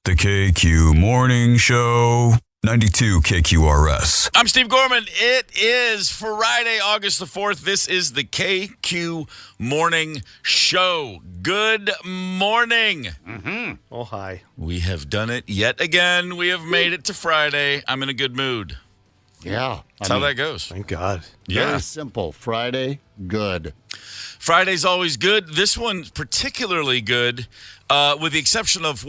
The KQ Morning Show, 92 KQRS. I'm Steve Gorman. It is Friday, August the 4th. This is the KQ Morning Show. Good morning. Oh, hi. We have done it yet again. We have made it to Friday. I'm in a good mood. Yeah. That's how that goes. Thank God. Very simple. Friday, good. Friday's always good. This one's particularly good, with the exception of,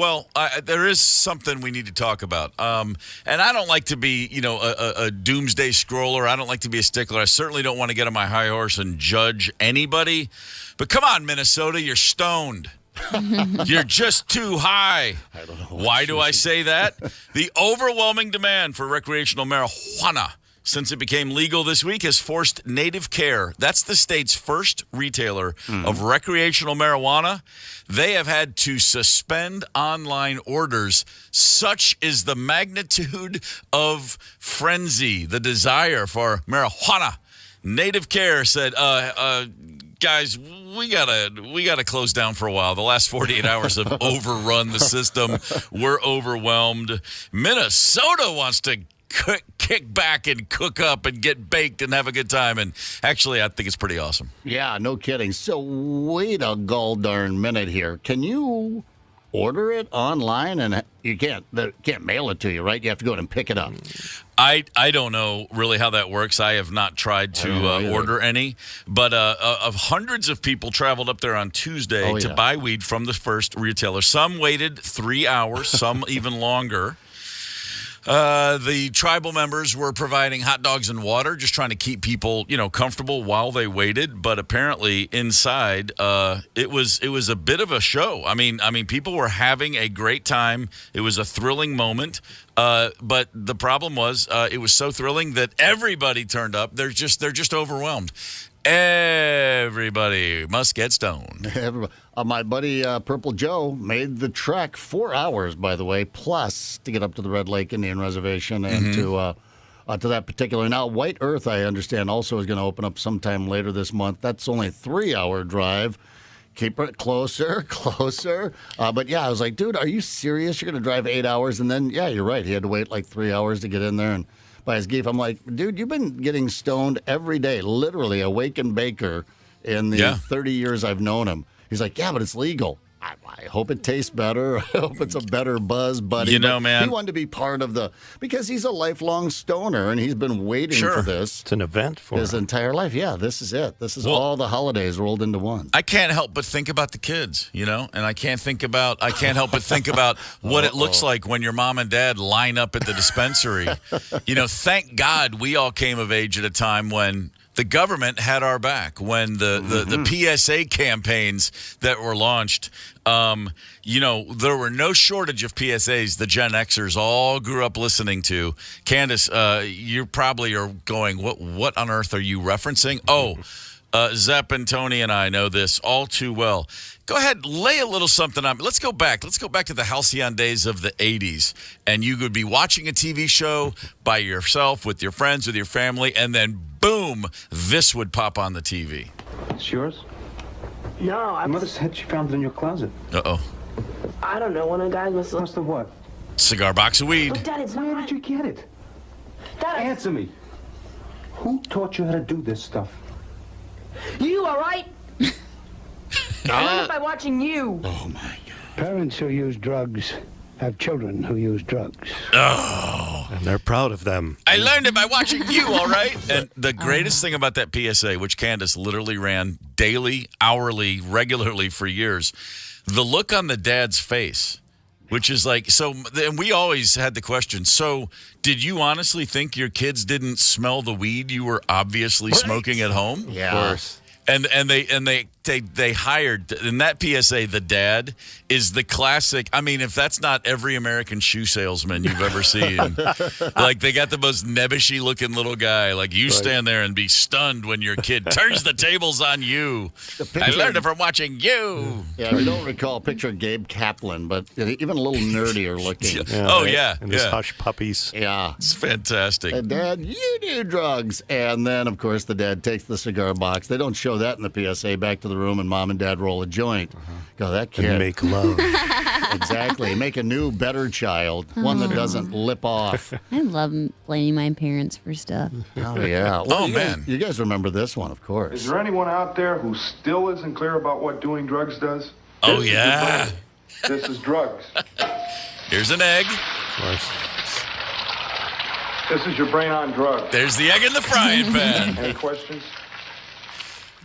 there is something we need to talk about. And I don't like to be, a doomsday scroller. I don't like to be a stickler. I certainly don't want to get on my high horse and judge anybody. But come on, Minnesota, you're stoned. You're just too high. I don't know. Why do I say that? The overwhelming demand for recreational marijuana since it became legal this week has forced Native Care, that's the state's first retailer of recreational marijuana. They have had to suspend online orders. Such is the magnitude of frenzy, the desire for marijuana. Native Care said, guys, we gotta close down for a while. The last 48 hours have overrun the system. We're overwhelmed. Minnesota wants to kick back and cook up and get baked and have a good time. And actually, I think it's pretty awesome. Yeah, no kidding. So wait a gall darn minute here. Can you order it online? And they can't mail it to you, right? You have to go in and pick it up. I don't know really how that works. I have not tried to order any. But of hundreds of people traveled up there on Tuesday to buy weed from the first retailer. Some waited 3 hours, some even longer. The tribal members were providing hot dogs and water, just trying to keep people, comfortable while they waited. But apparently inside, it was a bit of a show. I mean, people were having a great time. It was a thrilling moment. But the problem was, it was so thrilling that everybody turned up. They're just overwhelmed. Everybody must get stoned. My buddy Purple Joe made the trek 4 hours, by the way, plus to get up to the Red Lake Indian Reservation and to that particular. Now, White Earth, I understand, also is going to open up sometime later this month. That's only a 3-hour drive. Keep it closer. But yeah, I was like, dude, are you serious? You're going to drive 8 hours? And then, yeah, you're right. He had to wait like 3 hours to get in there and by his gift. I'm like, dude, you've been getting stoned every day, literally a wake and baker in the 30 years I've known him. He's like, yeah, but it's legal. I hope it tastes better. I hope it's a better buzz, buddy. Man. He wanted to be part of because he's a lifelong stoner, and he's been waiting for this. It's an event for his entire life. Yeah, this is it. This is all the holidays rolled into one. I can't help but think about the kids, and I can't help but think about what it looks like when your mom and dad line up at the dispensary. Thank God we all came of age at a time when the government had our back, when the PSA campaigns that were launched, there were no shortage of PSAs the Gen Xers all grew up listening to. Candace, you probably are going, what on earth are you referencing? Zepp and Tony and I know this all too well. Go ahead, lay a little something on me. Let's go back to the halcyon days of the 80s. And you could be watching a TV show by yourself, with your friends, with your family, and then boom, this would pop on the TV. It's yours? No, My mother said she found it in your closet. Uh-oh. I don't know. One of the guys must Must have what? Cigar box of weed. Look, Dad, it's Where not did you get it? Dad, Answer me. Who taught you how to do this stuff? You, all right? I learned by watching you. Oh, my God. Parents who use drugs have children who use drugs. Oh. And they're proud of them. I learned it by watching you, all right? And the greatest thing about that PSA, which Candace literally ran daily, hourly, regularly for years, the look on the dad's face, which is like, and we always had the question, so did you honestly think your kids didn't smell the weed you were obviously smoking at home? Yeah. Of course. And they hired, in that PSA, the dad is the classic. I mean, if that's not every American shoe salesman you've ever seen, like they got the most nebbishy looking little guy. Like you stand there and be stunned when your kid turns the tables on you. I learned it from watching you. Yeah, if you don't recall, picture Gabe Kaplan, but even a little nerdier looking. And his hush puppies. Yeah. It's fantastic. And Dad, you do drugs. And then, of course, the dad takes the cigar box. They don't show that in the PSA. Back to the room, and Mom and Dad roll a joint. Go, that kid. And make love. exactly. Make a new, better child, one that doesn't lip off. I love blaming my parents for stuff. Oh, yeah. Oh, you man. Guys, you guys remember this one, of course. Is there anyone out there who still isn't clear about what doing drugs does? Oh, This is yeah. your brain. This is drugs. Here's an egg. This is your brain on drugs. There's the egg in the frying pan. Any questions?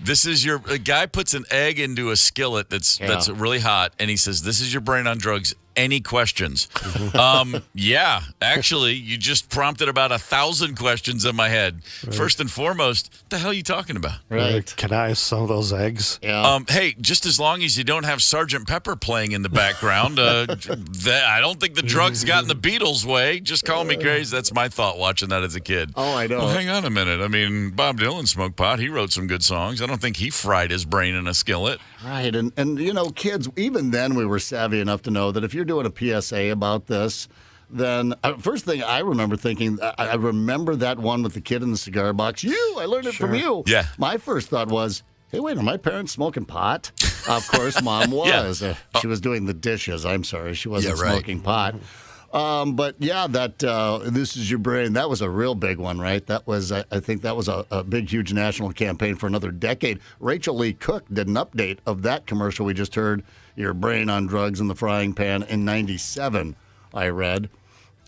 This is a guy puts an egg into a skillet that's really hot, and he says, "This is your brain on drugs. Any questions?" Yeah, actually, you just prompted about 1,000 questions in my head. Right. First and foremost, what the hell are you talking about? Right. Can I have some of those eggs? Yeah. Hey, just as long as you don't have Sgt. Pepper playing in the background, I don't think the drugs got in the Beatles' way. Just call me crazy. That's my thought watching that as a kid. Oh, I know. Well, hang on a minute. I mean, Bob Dylan smoked pot. He wrote some good songs. I don't think he fried his brain in a skillet. Right. And you know, kids, even then we were savvy enough to know that if you're doing a PSA about this, then first thing I remember thinking, I remember that one with the kid in the cigar box. I learned it from you. Yeah. My first thought was, hey, wait, are my parents smoking pot? Of course, Mom was. Yeah. She was doing the dishes. I'm sorry. She wasn't Yeah, right. smoking pot. But yeah, that This Is Your Brain, that was a real big one, right? That was, I think that was a big, huge national campaign for another decade. Rachel Lee Cook did an update of that commercial we just heard, Your Brain on Drugs in the Frying Pan, in 97, I read.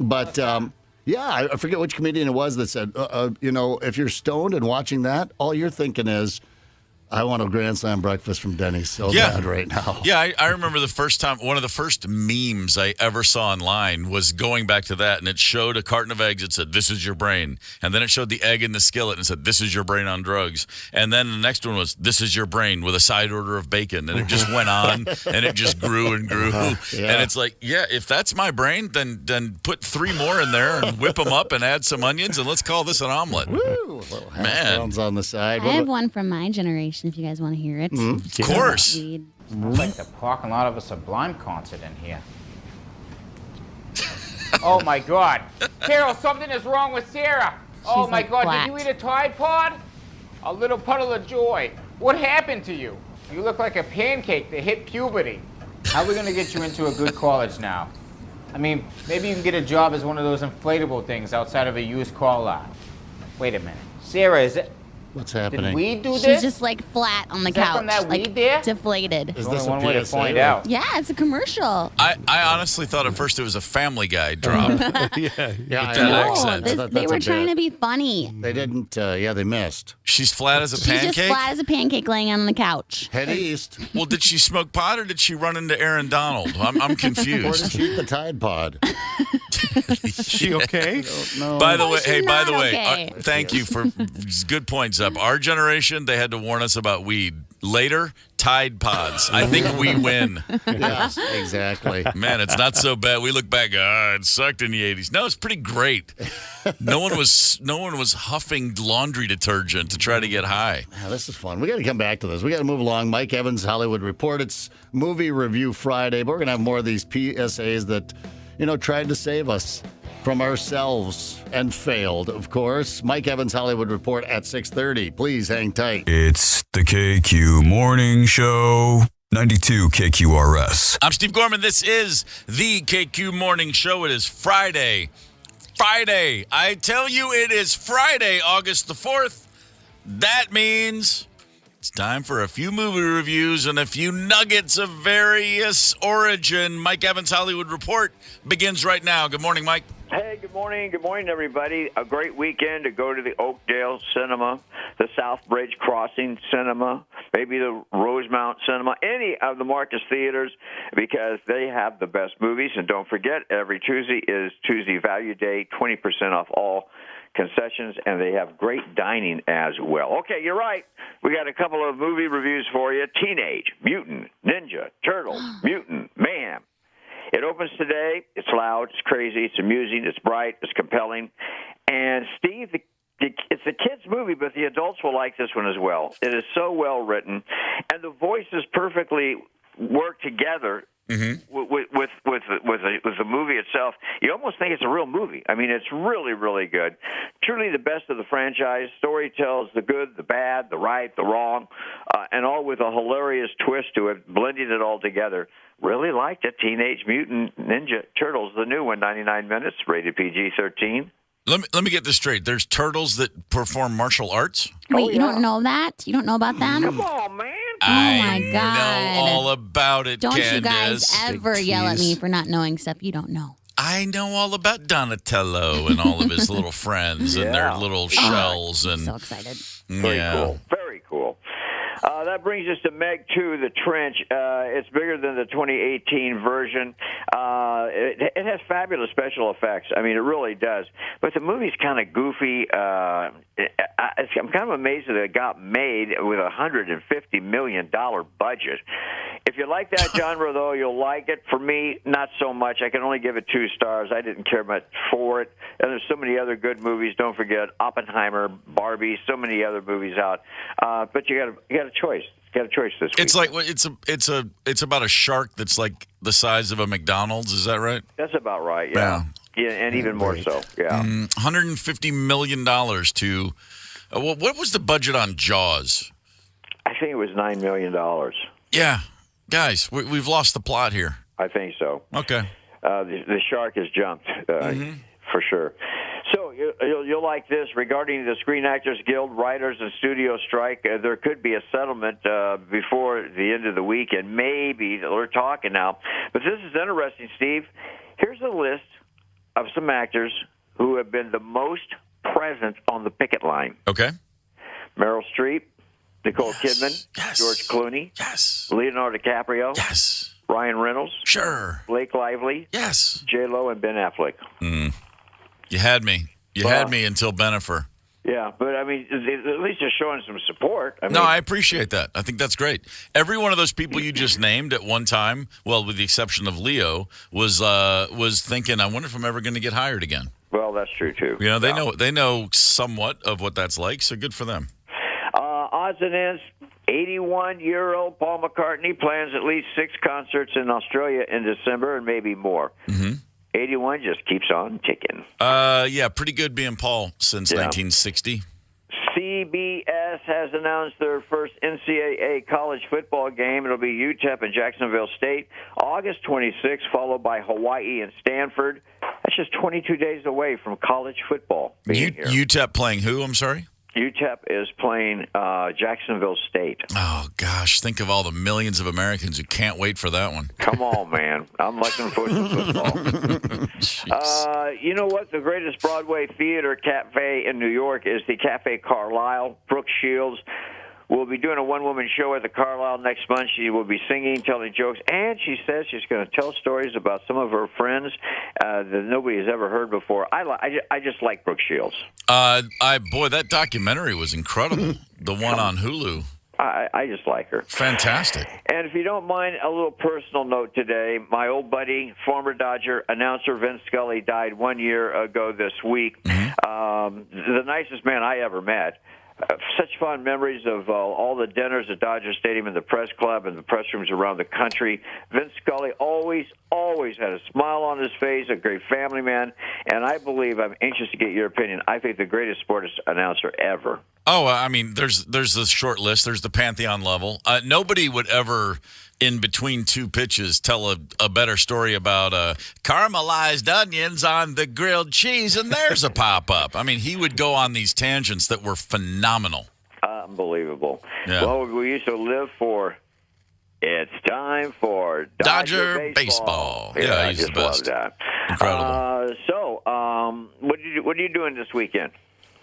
But yeah, I forget which comedian it was that said, you know, if you're stoned and watching that, all you're thinking is, I want a Grand Slam breakfast from Denny's so bad right now. Yeah, I remember the first time, one of the first memes I ever saw online was going back to that, and it showed a carton of eggs. It said, "This is your brain." And then it showed the egg in the skillet and said, "This is your brain on drugs." And then the next one was, "This is your brain," with a side order of bacon. And it just went on, and it just grew and grew. Yeah. And it's like, yeah, if that's my brain, then put 3 more in there and whip them up and add some onions, and let's call this an omelet. Woo! Little hash browns on the side. I have one from my generation, if you guys want to hear it. Of course. Weed. Sounds like the parking lot of a Sublime concert in here. Oh my God. Carol, something is wrong with Sarah. Oh She's my like God, flat. did you eat a Tide Pod? A little puddle of joy. What happened to you? You look like a pancake that hit puberty. How are we gonna get you into a good college now? I mean, maybe you can get a job as one of those inflatable things outside of a used car lot. Wait a minute. Sarah, is it? What's happening? Did we do She's this? just like flat on the Is that couch. from that like weed there? deflated. Is There's this only a one way to PSA, find or- out. Yeah, it's a commercial. I honestly thought at first it was a Family Guy drop. Yeah, I That know. accent. This, That- they that's were a trying bit. to be funny. They didn't, they missed. She's flat as a She's pancake? just flat as a pancake laying on the couch. Head east. Well, did she smoke pot or did she run into Aaron Donald? I'm Or did confused. she eat the Tide Pod? Is she okay? No. By the Oh, way, she's hey, by not the way, okay. thank you for good points up. Our generation, they had to warn us about weed. Later, Tide Pods. I think we win. Yes, exactly. Man, it's not so bad. We look back, it sucked in the 80s. No, it's pretty great. No one was huffing laundry detergent to try to get high. Yeah, this is fun. We got to come back to this. We got to move along. Mike Evans, Hollywood Report. It's Movie Review Friday, but we're going to have more of these PSAs that, you know, tried to save us from ourselves and failed, of course. Mike Evans, Hollywood Report at 6:30. Please hang tight. It's the KQ Morning Show. 92 KQRS. I'm Steve Gorman. This is the KQ Morning Show. It is Friday. Friday. I tell you, it is Friday, August the 4th. That means it's time for a few movie reviews and a few nuggets of various origin. Mike Evans' Hollywood Report begins right now. Good morning, Mike. Hey, good morning. Good morning, everybody. A great weekend to go to the Oakdale Cinema, the Southbridge Crossing Cinema, maybe the Rosemount Cinema, any of the Marcus Theaters, because they have the best movies. And don't forget, every Tuesday is Tuesday Value Day, 20% off all concessions, and they have great dining as well. Okay, you're right. We got a couple of movie reviews for you. Teenage Mutant Ninja Turtle Mutant Mayhem. It opens today. It's loud. It's crazy. It's amusing. It's bright. It's compelling. And, Steve, it's a kid's movie, but the adults will like this one as well. It is so well written, and the voices perfectly work together with the movie itself, you almost think it's a real movie. I mean, it's really, really good. Truly the best of the franchise. Story tells the good, the bad, the right, the wrong, and all with a hilarious twist to it, blending it all together. Really liked it. Teenage Mutant Ninja Turtles, the new one, 99 minutes, rated PG-13. Let me get this straight. There's turtles that perform martial arts? Wait, you don't know that? You don't know about them? Come on, man. Oh, my God. I know all about it, Don't Candace. you guys ever yell at me for not knowing stuff you don't know. I know all about Donatello and all of his little friends and their little shells. And So excited. Very cool. Very cool. That brings us to Meg 2, The Trench. It's bigger than the 2018 version. It has fabulous special effects. I mean, it really does. But the movie's kind of goofy. I'm kind of amazed that it got made with a $150 million budget. If you like that genre, though, you'll like it. For me, not so much. I can only give it 2 stars. I didn't care much for it. And there's so many other good movies. Don't forget Oppenheimer, Barbie, so many other movies out. But you got a choice. You got a choice this week. it's like it's about a shark that's like the size of a McDonald's. Is that right? That's about right. Yeah, and even more so. Yeah. $150 million to. What was the budget on Jaws? I think it was $9 million. Yeah, guys, we've lost the plot here. I think so. Okay. The shark has jumped for sure. So you'll like this. Regarding the Screen Actors Guild writers and studio strike, there could be a settlement before the end of the week, and maybe we're talking now. But this is interesting, Steve. Here's a list of some actors who have been the most present on the picket line. Okay. Meryl Streep, Nicole Kidman, George Clooney, Leonardo DiCaprio, Ryan Reynolds, Blake Lively, J-Lo, and Ben Affleck. You had me. You had me until Benifer. Yeah, but I mean, at least they're showing some support. No, I appreciate that. I think that's great. Every one of those people you just named at one time, well, with the exception of Leo, was thinking, I wonder if I'm ever going to get hired again. Well, that's true too. You know, they know somewhat of what that's like, so good for them. Odds and ends. 81-year-old Paul McCartney plans at least 6 concerts in Australia in December and maybe more. 81 just keeps on ticking. Yeah, pretty good being Paul since 1960. CBS has announced their first NCAA college football game. It'll be UTEP and Jacksonville State, August 26th, followed by Hawaii and Stanford. That's just 22 days away from college football being here. UTEP playing who? I'm sorry? UTEP is playing Jacksonville State. Oh, gosh. Think of all the millions of Americans who can't wait for that one. Come on, man. I'm looking forward to football. You know what? The greatest Broadway theater cafe in New York is the Cafe Carlisle. Brooke Shields will be doing a one-woman show at the Carlisle next month. She will be singing, telling jokes, and she says she's going to tell stories about some of her friends that nobody has ever heard before. I just like Brooke Shields. Boy, that documentary was incredible. The one on Hulu. I just like her. Fantastic. And if you don't mind, a little personal note today. My old buddy, former Dodger announcer Vince Scully, died 1 year ago this week. The nicest man I ever met. Such fond memories of all the dinners at Dodger Stadium and the press club and the press rooms around the country. Vince Scully always had a smile on his face, a great family man, and I believe, I'm anxious to get your opinion, I think the greatest sports announcer ever. Oh, I mean, there's this short list. There's the Pantheon level. Nobody would ever, in between 2 pitches, tell a better story about caramelized onions on the grilled cheese, and there's a pop-up. I mean, he would go on these tangents that were phenomenal. Unbelievable. Yeah. Well, we used to live for, it's time for Dodger baseball. Yeah, I just love that. Incredible. What are you doing this weekend?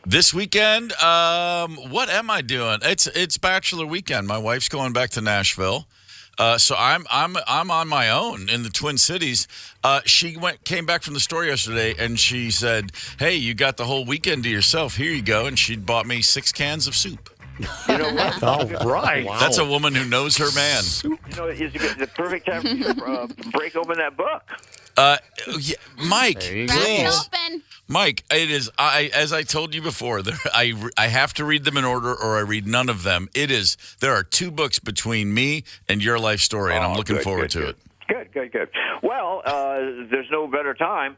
This weekend, what am I doing? It's bachelor weekend. My wife's going back to Nashville, so I'm on my own in the Twin Cities. She came back from the store yesterday, and she said, "Hey, you got the whole weekend to yourself. Here you go." And she bought me 6 cans of soup. You know what? All right. Wow. That's a woman who knows her man. You know, it's the perfect time to break open that book. Yeah, Mike, There you Crack it please. open. Mike, it is. As I told you before, I have to read them in order, or I read none of them. There are 2 books between me and your life story, and I'm looking forward to it. Good. Good. Well, there's no better time.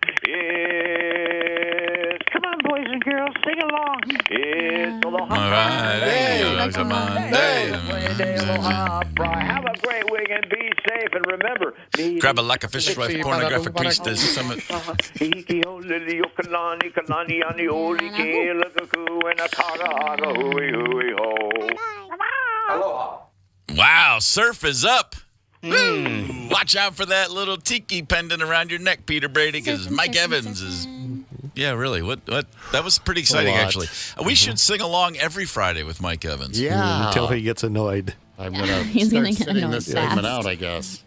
Come on, boys and girls, sing along. It's Aloha Friday. It's a Monday. Aloha Friday. Have a great week and be safe. And remember, Grab a like a fish wife, pornographic priestess. Summit. Wow, surf is up. Woo. Watch out for that little tiki pendant around your neck, Peter Brady, because Mike Evans is. Yeah, really. What? That was pretty exciting, actually. We should sing along every Friday with Mike Evans. Yeah. Until he gets annoyed. I'm going to He's start gonna get sitting annoyed this segment fast. out, I guess.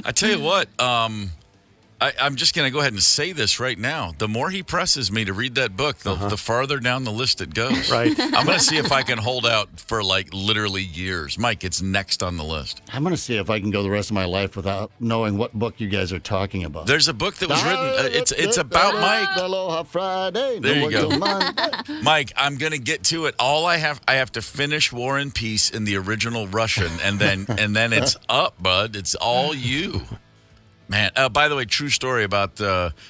I tell you what, I'm just going to go ahead and say this right now. The more he presses me to read that book, the farther down the list it goes. Right. I'm going to see if I can hold out for like literally years. Mike, it's next on the list. I'm going to see if I can go the rest of my life without knowing what book you guys are talking about. There's a book that was written. It's about Mike. Aloha Friday. There you go. Monday. Mike, I'm going to get to it. I have to finish War and Peace in the original Russian, and then it's up, bud. It's all you. Man, by the way, true story about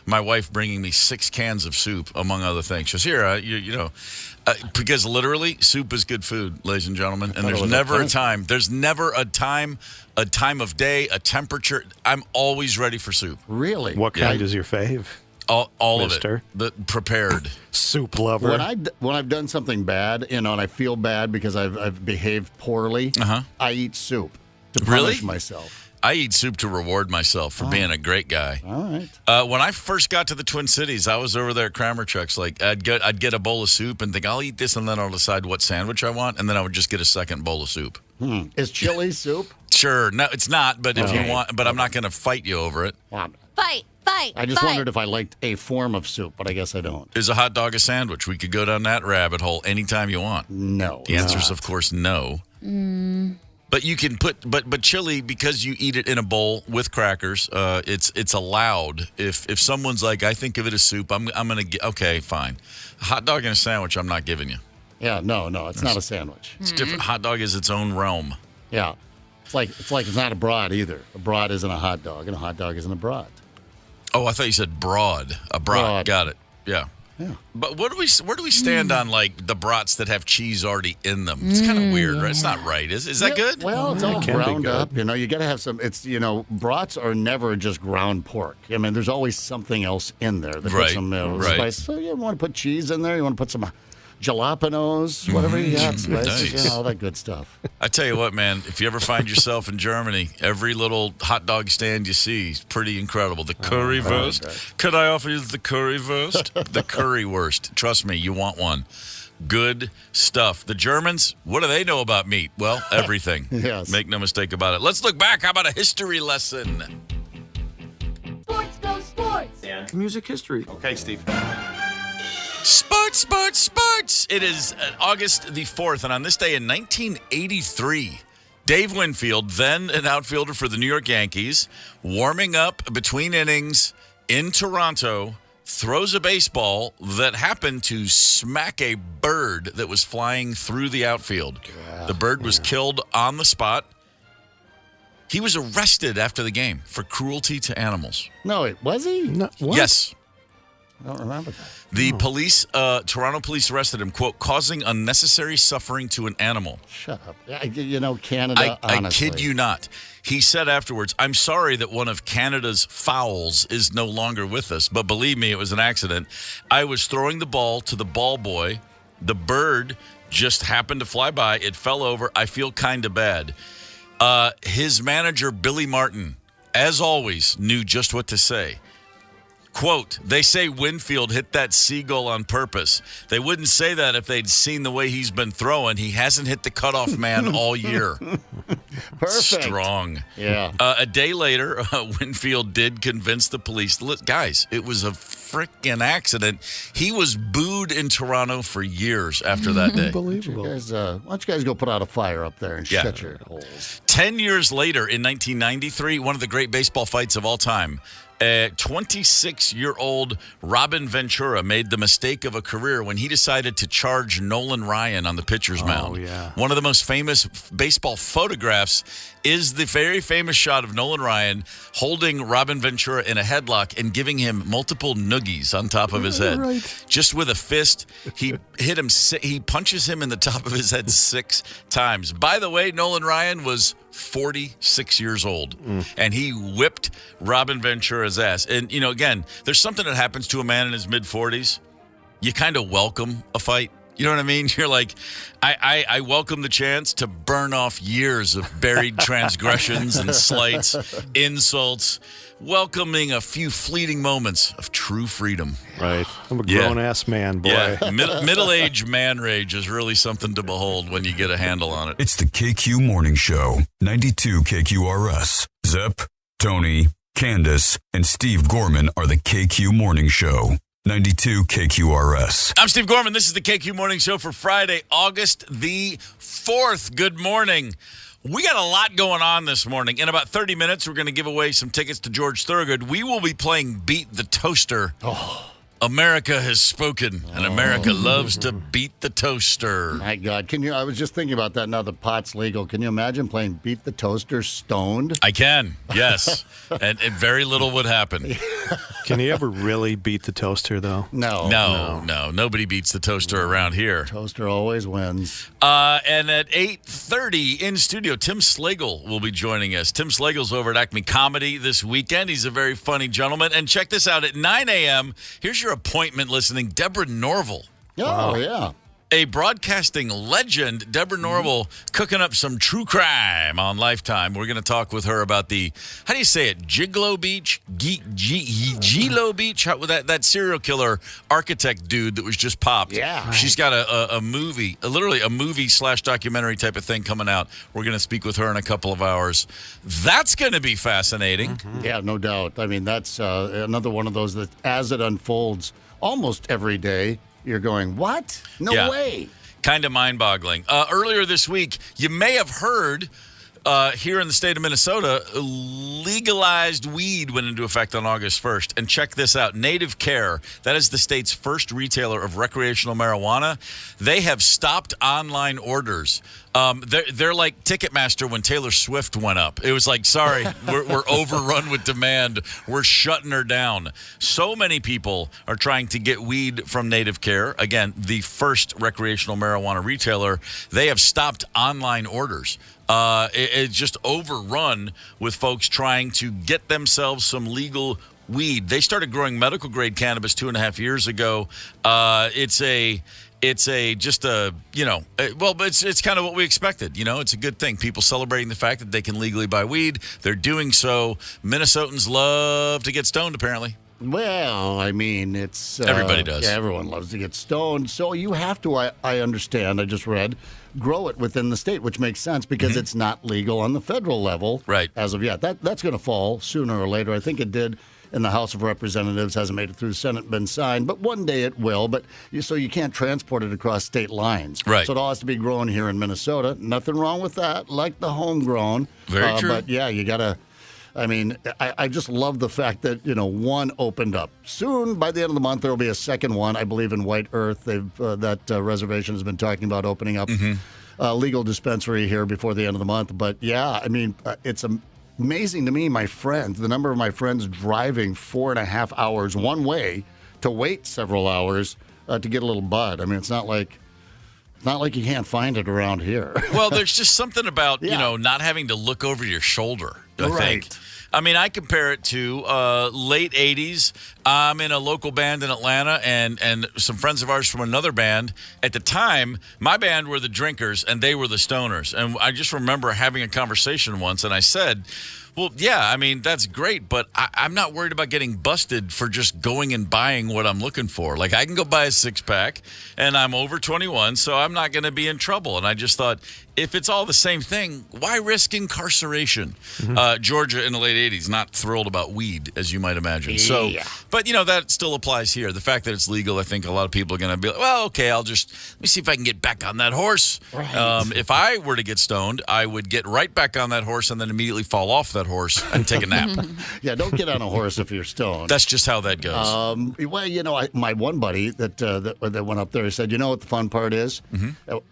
my wife bringing me 6 cans of soup, among other things. She says, here, because literally, soup is good food, ladies and gentlemen. And there's never a time. There's never a time of day, a temperature. I'm always ready for soup. Really? What kind is your fave? All Mister? of it. Prepared. Soup lover. When I've done something bad, and I feel bad because I've behaved poorly, I eat soup to punish myself. I eat soup to reward myself for being a great guy. All right. When I first got to the Twin Cities, I was over there at Kramer Chuck's. Like, I'd get a bowl of soup and think, I'll eat this, and then I'll decide what sandwich I want, and then I would just get a second bowl of soup. Is chili soup? Sure. No, it's not, but if you want, but I'm not going to fight you over it. Fight. I just wondered if I liked a form of soup, but I guess I don't. Is a hot dog a sandwich? We could go down that rabbit hole anytime you want. No. The answer is, of course, no. But you can but chili, because you eat it in a bowl with crackers, it's allowed. If someone's like, I think of it as soup, I'm gonna get, okay, fine. A hot dog and a sandwich, I'm not giving you. Yeah, no, it's not a sandwich. It's different. Hot dog is its own realm. Yeah, it's like it's not a broad either. A broad isn't a hot dog, and a hot dog isn't a broad. Oh, I thought you said broad. A broad. Got it. Yeah. But where do we stand on like the brats that have cheese already in them? It's kind of weird, right? It's not right. Is that good? Well, it's all ground up. You got to have some. It's brats are never just ground pork. I mean, there's always something else in there. That puts some spice. So you want to put cheese in there. You want to put some jalapenos, whatever you got, spices, all that good stuff. I tell you what, man, if you ever find yourself in Germany, every little hot dog stand you see is pretty incredible. The currywurst. Okay. Could I offer you the currywurst? The currywurst. Trust me, you want one. Good stuff. The Germans, what do they know about meat? Well, everything. Yes. Make no mistake about it. Let's look back. How about a history lesson? Sports go sports. And music history. Okay, Steve. Sports! It is August the 4th, and on this day in 1983, Dave Winfield, then an outfielder for the New York Yankees, warming up between innings in Toronto, throws a baseball that happened to smack a bird that was flying through the outfield. The bird was killed on the spot. He was arrested after the game for cruelty to animals. No, was he? No, what? Yes. I don't remember that. The police, Toronto police arrested him, quote, causing unnecessary suffering to an animal. Shut up. Canada, I honestly. kid you not. He said afterwards, I'm sorry that one of Canada's fowls is no longer with us, but believe me, it was an accident. I was throwing the ball to the ball boy. The bird just happened to fly by. It fell over. I feel kind of bad. His manager, Billy Martin, as always, knew just what to say. Quote, they say Winfield hit that seagull on purpose. They wouldn't say that if they'd seen the way he's been throwing. He hasn't hit the cutoff man all year. Perfect. Strong. Yeah. A day later, Winfield did convince the police. Guys, it was a freaking accident. He was booed in Toronto for years after that day. Unbelievable. Why don't you guys go put out a fire up there and Yeah. shut your holes? 10 years later, in 1993, one of the great baseball fights of all time, 26-year-old Robin Ventura made the mistake of a career when he decided to charge Nolan Ryan on the pitcher's mound. Yeah. One of the most famous baseball photographs is the very famous shot of Nolan Ryan holding Robin Ventura in a headlock and giving him multiple noogies on top of his head. Right. Just with a fist, he hit him. He punches him in the top of his head 6 times. By the way, Nolan Ryan was 46 years old, and he whipped Robin Ventura's ass. And, again, there's something that happens to a man in his mid-40s. You kind of welcome a fight. You know what I mean? You're like, I welcome the chance to burn off years of buried transgressions and slights, insults, welcoming a few fleeting moments of true freedom. Right. I'm a grown-ass man, boy. Yeah, middle-aged man rage is really something to behold when you get a handle on it. It's the KQ Morning Show, 92 KQRS. Zep, Tony, Candace, and Steve Gorman are the KQ Morning Show. 92 KQRS. I'm Steve Gorman. This is the KQ Morning Show for Friday, August the 4th. Good morning. We got a lot going on this morning. In about 30 minutes, we're going to give away some tickets to George Thorogood. We will be playing Beat the Toaster. America has spoken, and America loves to beat the toaster. My God, I was just thinking about that now that pot's legal. Can you imagine playing Beat the Toaster stoned? I can, yes. and very little would happen. Can you ever really beat the toaster, though? No. Nobody beats the toaster around here. Toaster always wins. And at 8:30 in studio, Tim Slagle will be joining us. Tim Slagle's over at Acme Comedy this weekend. He's a very funny gentleman. And check this out. At 9 a.m., here's your appointment listening, Deborah Norville. Oh, yeah. A broadcasting legend, Deborah Norville, cooking up some true crime on Lifetime. We're going to talk with her about how do you say it, Gigolo Beach? Gilo Beach? That serial killer architect dude that was just popped. Yeah. She's got a movie, literally a movie/documentary type of thing coming out. We're going to speak with her in a couple of hours. That's going to be fascinating. Yeah, no doubt. I mean, that's another one of those that as it unfolds almost every day, you're going, what? No way. Kind of mind-boggling. Earlier this week, you may have heard here in the state of Minnesota, legalized weed went into effect on August 1st. And check this out. Native Care, that is the state's first retailer of recreational marijuana. They have stopped online orders. They're like Ticketmaster when Taylor Swift went up. It was like, sorry, we're overrun with demand. We're shutting her down. So many people are trying to get weed from Native Care. Again, the first recreational marijuana retailer. They have stopped online orders. It's just overrun with folks trying to get themselves some legal weed. They started growing medical grade cannabis 2.5 years ago. It's kind of what we expected. It's a good thing. People celebrating the fact that they can legally buy weed. They're doing so. Minnesotans love to get stoned, apparently. Well, I mean, it's... everybody does. Yeah, everyone loves to get stoned. So you have to, I understand, I just read, grow it within the state, which makes sense because it's not legal on the federal level. Right. As of yet. That's going to fall sooner or later. I think it did in the House of Representatives, hasn't made it through the Senate, been signed, but one day it will. But so you can't transport it across state lines. Right. So it all has to be grown here in Minnesota. Nothing wrong with that, like the homegrown. Very true. But yeah, you got to... I mean, I just love the fact that, one opened up. Soon, by the end of the month, there will be a second one, I believe, in White Earth. That reservation has been talking about opening up a legal dispensary here before the end of the month. But, yeah, I mean, it's amazing to me, the number of my friends driving 4.5 hours one way to wait several hours to get a little bud. I mean, it's not like you can't find it around here. Well, there's just something about, not having to look over your shoulder, I think. I mean, I compare it to late 80s. I'm in a local band in Atlanta, and some friends of ours from another band. At the time, my band were the drinkers, and they were the stoners. And I just remember having a conversation once, and I said, well, yeah, I mean, that's great, but I'm not worried about getting busted for just going and buying what I'm looking for. Like, I can go buy a 6-pack, and I'm over 21, so I'm not going to be in trouble. And I just thought, if it's all the same thing, why risk incarceration? Georgia in the late 80s, not thrilled about weed, as you might imagine. So, but, that still applies here. The fact that it's legal, I think a lot of people are going to be like, well, okay, let me see if I can get back on that horse. Right. If I were to get stoned, I would get right back on that horse and then immediately fall off that horse and take a nap. Yeah, don't get on a horse if you're stoned. That's just how that goes. Well, my one buddy that went up there, he said, you know what the fun part is?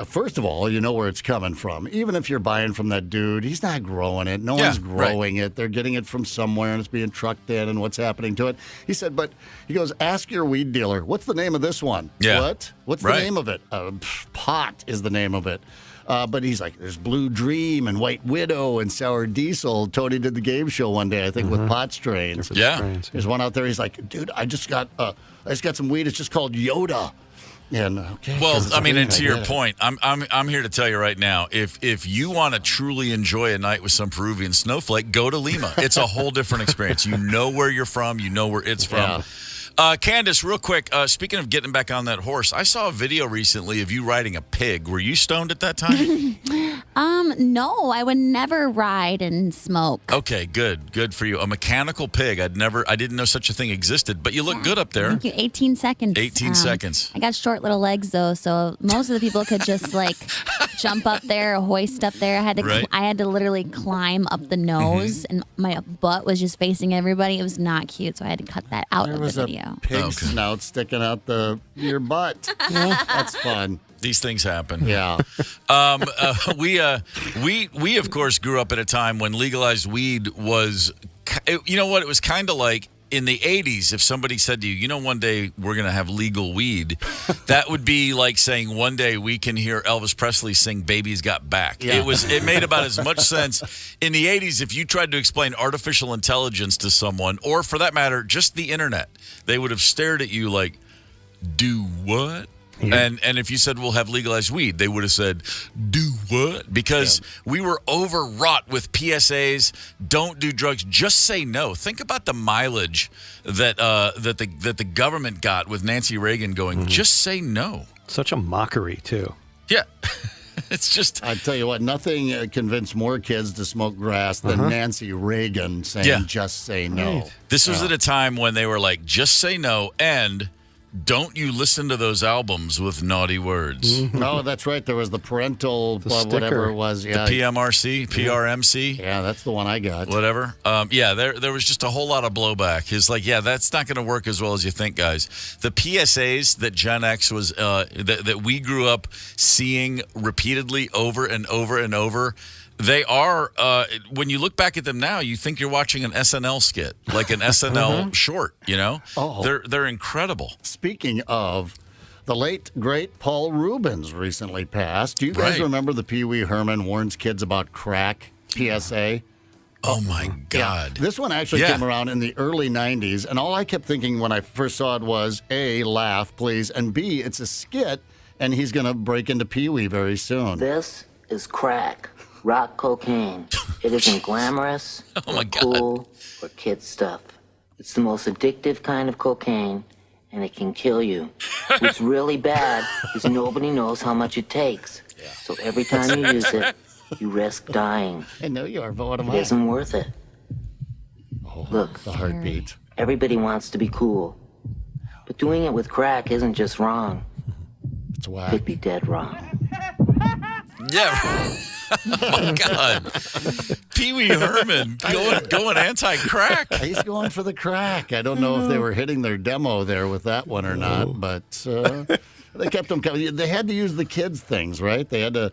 First of all, you know where it's coming from. Even if you're buying from that dude, he's not growing it. No one's growing it. They're getting it from somewhere, and it's being trucked in, and what's happening to it. He said, but he goes, ask your weed dealer, what's the name of this one? Yeah. What? What's the name of it? Pot is the name of it. But he's like, there's Blue Dream and White Widow and Sour Diesel. Tony did the game show one day, I think, with pot strains. There's one out there. He's like, dude, I just got some weed. It's just called Yoda. And well, I mean, and to your point, I'm here to tell you right now, if you want to truly enjoy a night with some Peruvian snowflake, go to Lima. It's a whole different experience. You know where you're from. You know where it's from. Yeah. Candace, real quick, speaking of getting back on that horse, I saw a video recently of you riding a pig. Were you stoned at that time? No, I would never ride and smoke. Okay, good for you. A mechanical pig. I didn't know such a thing existed, but you look good up there. Thank you. 18 seconds. 18 seconds. I got short little legs though, so most of the people could just jump up there, or hoist up there. I had to literally climb up the nose, and my butt was just facing everybody. It was not cute, so I had to cut that out of the video. Pig snout sticking out your butt. That's fun. These things happen. Yeah. We of course grew up at a time when legalized weed was, you know what, it was kind of like in the 80s, if somebody said to you, one day we're going to have legal weed, that would be like saying one day we can hear Elvis Presley sing Baby's Got Back. Yeah. It made about as much sense. In the 80s, if you tried to explain artificial intelligence to someone, or for that matter, just the internet, they would have stared at you like, do what? Yeah. And if you said we'll have legalized weed, they would have said, do what? Because we were overwrought with PSAs, don't do drugs, just say no. Think about the mileage that the government got with Nancy Reagan going, just say no. Such a mockery, too. Yeah. It's just... I tell you what, nothing convinced more kids to smoke grass than Nancy Reagan saying, just say no. Right. This was at a time when they were like, just say no, and... don't you listen to those albums with naughty words? No, that's right. There was the parental, whatever it was. Yeah. The PMRC, PRMC. Yeah, that's the one I got. Whatever. There was just a whole lot of blowback. It's like, that's not going to work as well as you think, guys. The PSAs that Gen X was, that we grew up seeing repeatedly over and over and over, they are, when you look back at them now, you think you're watching an SNL skit, like an SNL short, Oh. They're incredible. Speaking of, the late, great Paul Rubens recently passed. Do you guys remember the Pee Wee Herman warns kids about crack PSA? Oh, my God. Yeah. This one actually came around in the early 90s, and all I kept thinking when I first saw it was, A, laugh, please, and B, it's a skit, and he's going to break into Pee Wee very soon. This is crack. Rock cocaine. It isn't glamorous or cool or kid stuff. It's the most addictive kind of cocaine, and it can kill you. What's really bad is nobody knows how much it takes. So every time you use it, you risk dying. I know you are, but what am I? It isn't worth it. Oh, look, the heartbeat. Everybody wants to be cool. But doing it with crack isn't just wrong. It's whack. Could be dead wrong. Yeah. Oh, my God. Pee Wee Herman going anti-crack. He's going for the crack. I don't know if they were hitting their demo there with that one or not, but they kept them coming. They had to use the kids' things, right? They had to,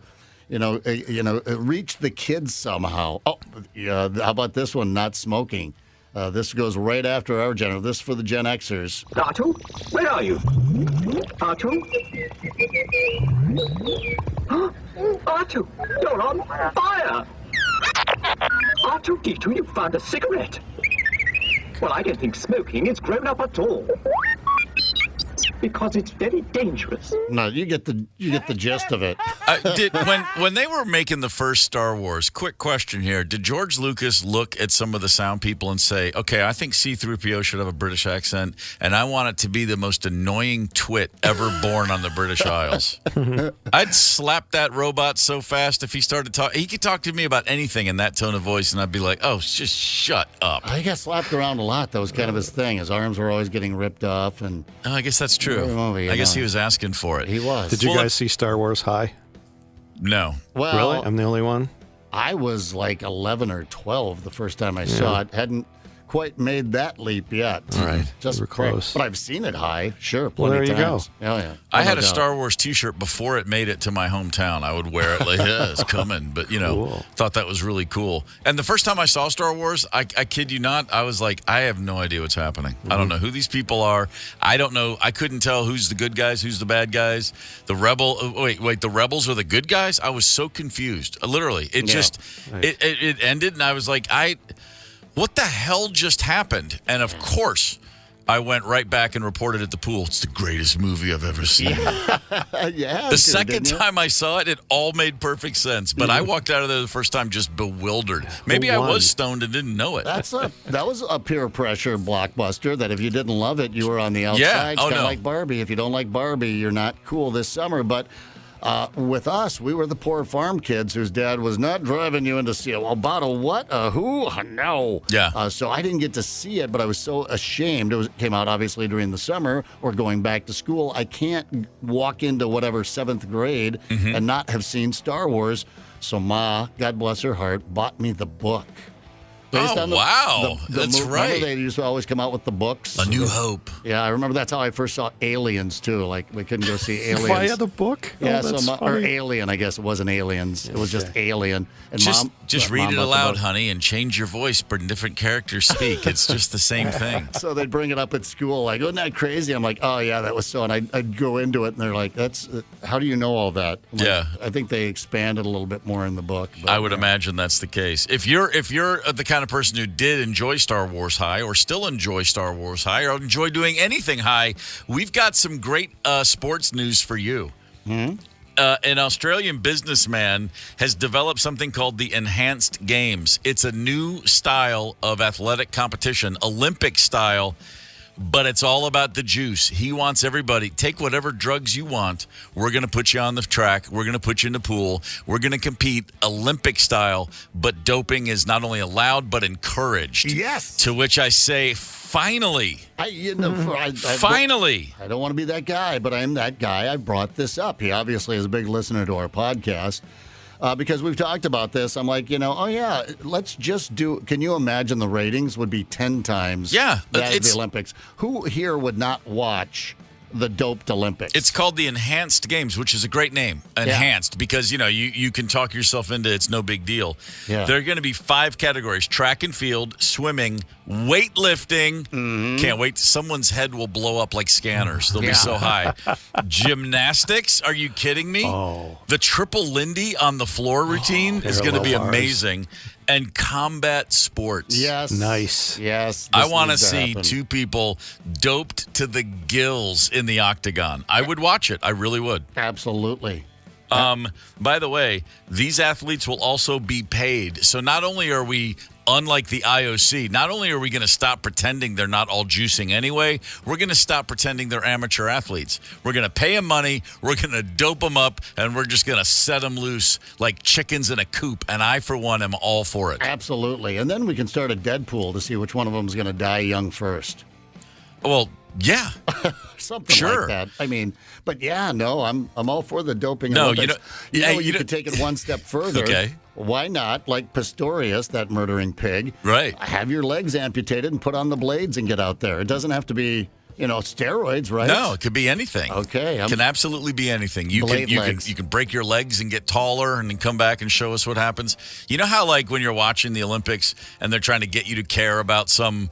reach the kids somehow. Oh, how about this one, not smoking? This goes right after our This is for the Gen Xers. Artu, where are you? Artu? Artu, you're on fire! R2-D2, you found a cigarette. Well, I don't think smoking is grown up at all. Because it's very dangerous. No, you get the gist of it. When they were making the first Star Wars, quick question here. Did George Lucas look at some of the sound people and say, okay, I think C-3PO should have a British accent, and I want it to be the most annoying twit ever born on the British Isles? I'd slap that robot so fast if he started talking. He could talk to me about anything in that tone of voice, and I'd be like, oh, just shut up. He got slapped around a lot. That was kind of his thing. His arms were always getting ripped off. And I guess that's true. Movie, I guess he was asking for it. He was. Did you guys see Star Wars High? No. Well, really? I'm the only one? I was like 11 or 12 the first time I saw it. Hadn't quite made that leap yet. All right. Just we're close. But I've seen it high. Sure, Well, plenty there you times. go. Oh, yeah. I had a Star Wars T-shirt before it made it to my hometown. I would wear it like, yeah, it's coming. But, Cool. thought that was really cool. And the first time I saw Star Wars, I kid you not, I was like, I have no idea what's happening. I don't know who these people are. I don't know. I couldn't tell who's the good guys, who's the bad guys. The the rebels are the good guys? I was so confused. Literally. It just, it ended, and I was like, what the hell just happened? And of course, I went right back and reported at the pool. It's the greatest movie I've ever seen. The second time I saw it, it all made perfect sense. But I walked out of there the first time just bewildered. Maybe I was stoned and didn't know it. That was a peer pressure blockbuster that if you didn't love it, you were on the outside. Yeah. It's kind of like Barbie. If you don't like Barbie, you're not cool this summer. But with us, we were the poor farm kids whose dad was not driving you in to see a bottle. What? Who? No. Yeah. So I didn't get to see it, but I was so ashamed. It came out obviously during the summer or going back to school. I can't walk into whatever 7th grade and not have seen Star Wars. So Ma, God bless her heart, bought me the book. Wow. That's right. Remember they used to always come out with the books? A New Hope. Yeah, I remember that's how I first saw Aliens, too. Like, we couldn't go see Aliens. Via the book? Yeah, that's or funny. Alien, I guess. It wasn't Aliens. It was just Alien. And Just read it aloud, honey, and change your voice for different characters speak. It's just the same thing. So they'd bring it up at school, like, isn't that crazy? I'm like, oh, yeah, that was so. And I'd go into it, and they're like, how do you know all that? I'm like, I think they expanded a little bit more in the book. But, I would imagine that's the case. If you're the kind of person who did enjoy Star Wars High or still enjoy Star Wars High or enjoy doing anything high, we've got some great sports news for you. An Australian businessman has developed something called the Enhanced Games. It's a new style of athletic competition, Olympic style, but it's all about the juice. He wants everybody, take whatever drugs you want. We're going to put you on the track. We're going to put you in the pool. We're going to compete Olympic style, but doping is not only allowed, but encouraged. Yes. To which I say, finally. Finally. I don't want to be that guy, but I'm that guy. I brought this up. He obviously is a big listener to our podcast. Because we've talked about this, I'm like, let's just can you imagine the ratings would be 10 times that of the Olympics? Who here would not watch the doped Olympics? It's called the Enhanced Games, which is a great name. Enhanced, because, you can talk yourself into it's no big deal. Yeah. There are going to be 5 categories: track and field, swimming, weightlifting. Can't wait. Someone's head will blow up like scanners. They'll be so high. Gymnastics. Are you kidding me? Oh. The triple Lindy on the floor routine is going to be amazing. And combat sports. Yes. Nice. Yes. I want to see 2 people doped to the gills in the octagon. I would watch it. I really would. Absolutely. By the way, these athletes will also be paid. So not only are we, unlike the IOC, not only are we going to stop pretending they're not all juicing anyway, we're going to stop pretending they're amateur athletes. We're going to pay them money, we're going to dope them up, and we're just going to set them loose like chickens in a coop. And I, for one, am all for it. Absolutely. And then we can start a Deadpool to see which one of them is going to die young first. Well, yeah. Something like that. I mean, but I'm all for the doping. No, Olympics. You could take it one step further. Okay. Why not, like Pistorius, that murdering pig? Right. Have your legs amputated and put on the blades and get out there. It doesn't have to be, steroids, right? No, it could be anything. Okay. It can absolutely be anything. You can break your legs and get taller and then come back and show us what happens. You know how, like, when you're watching the Olympics and they're trying to get you to care about some,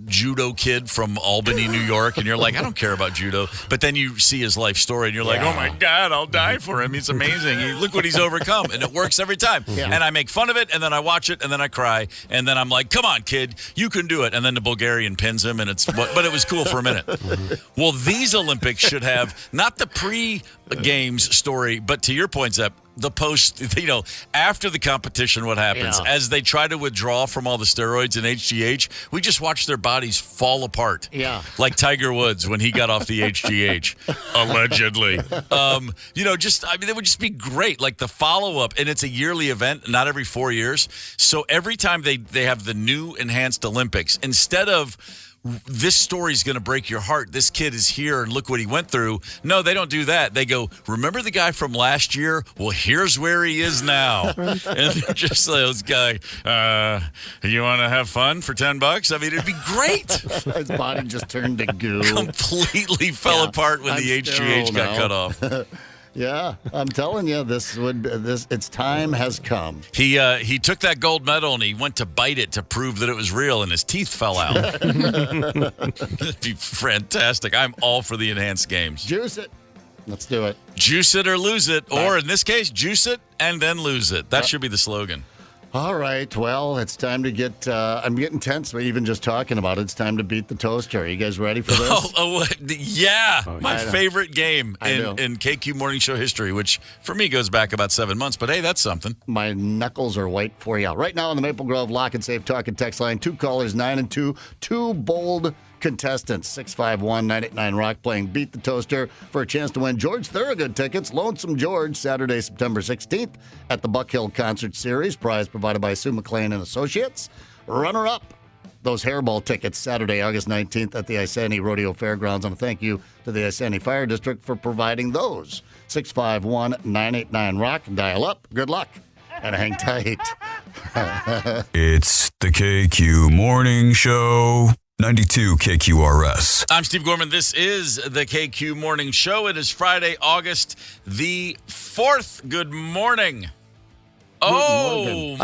judo kid from Albany, New York, and you're like, I don't care about judo. But then you see his life story, and you're like, oh, my God, I'll die for him. He's amazing. Look what he's overcome. And it works every time. Yeah. And I make fun of it, and then I watch it, and then I cry. And then I'm like, come on, kid, you can do it. And then the Bulgarian pins him, and but it was cool for a minute. Well, these Olympics should have not the pre-games story, but to your point, Zep, the post, after the competition, what happens? Yeah. As they try to withdraw from all the steroids and HGH, we just watch their bodies fall apart. Yeah. Like Tiger Woods when he got off the HGH, allegedly. It would just be great. Like the follow-up, and it's a yearly event, not every 4 years. So every time they have the new enhanced Olympics, instead of this story's going to break your heart, this kid is here and look what he went through. No, they don't do that. They go, remember the guy from last year? Well, here's where he is now. And they're just those guy, you want to have fun for $10? I mean, it'd be great. His body just turned to goo. Completely fell apart when the HGH got cut off. Yeah, I'm telling you, its time has come. He took that gold medal and he went to bite it to prove that it was real, and his teeth fell out. It'd be fantastic. I'm all for the enhanced games. Juice it. Let's do it. Juice it or lose it, or in this case, juice it and then lose it. That should be the slogan. All right, well, it's time to get, I'm getting tense, but even just talking about it, it's time to beat the toaster. Are you guys ready for this? Yeah. My favorite game in KQ Morning Show history, which for me goes back about 7 months, but hey, that's something. My knuckles are white for you. Right now on the Maple Grove Lock and Safe Talk and Text line, 2 callers, 9 and 2, 2 bold contestants, 651-989-ROCK, playing Beat the Toaster for a chance to win George Thorogood tickets, Lonesome George, Saturday, September 16th at the Buck Hill Concert Series, prize provided by Sue McLean and Associates. Runner-up, those hairball tickets, Saturday, August 19th at the Isani Rodeo Fairgrounds, and a thank you to the Isani Fire District for providing those. 651-989-ROCK, dial up, good luck, and hang tight. It's the KQ Morning Show. 92 KQRS. I'm Steve Gorman. This is the KQ Morning Show. It is Friday, August the 4th. Good morning. Oh,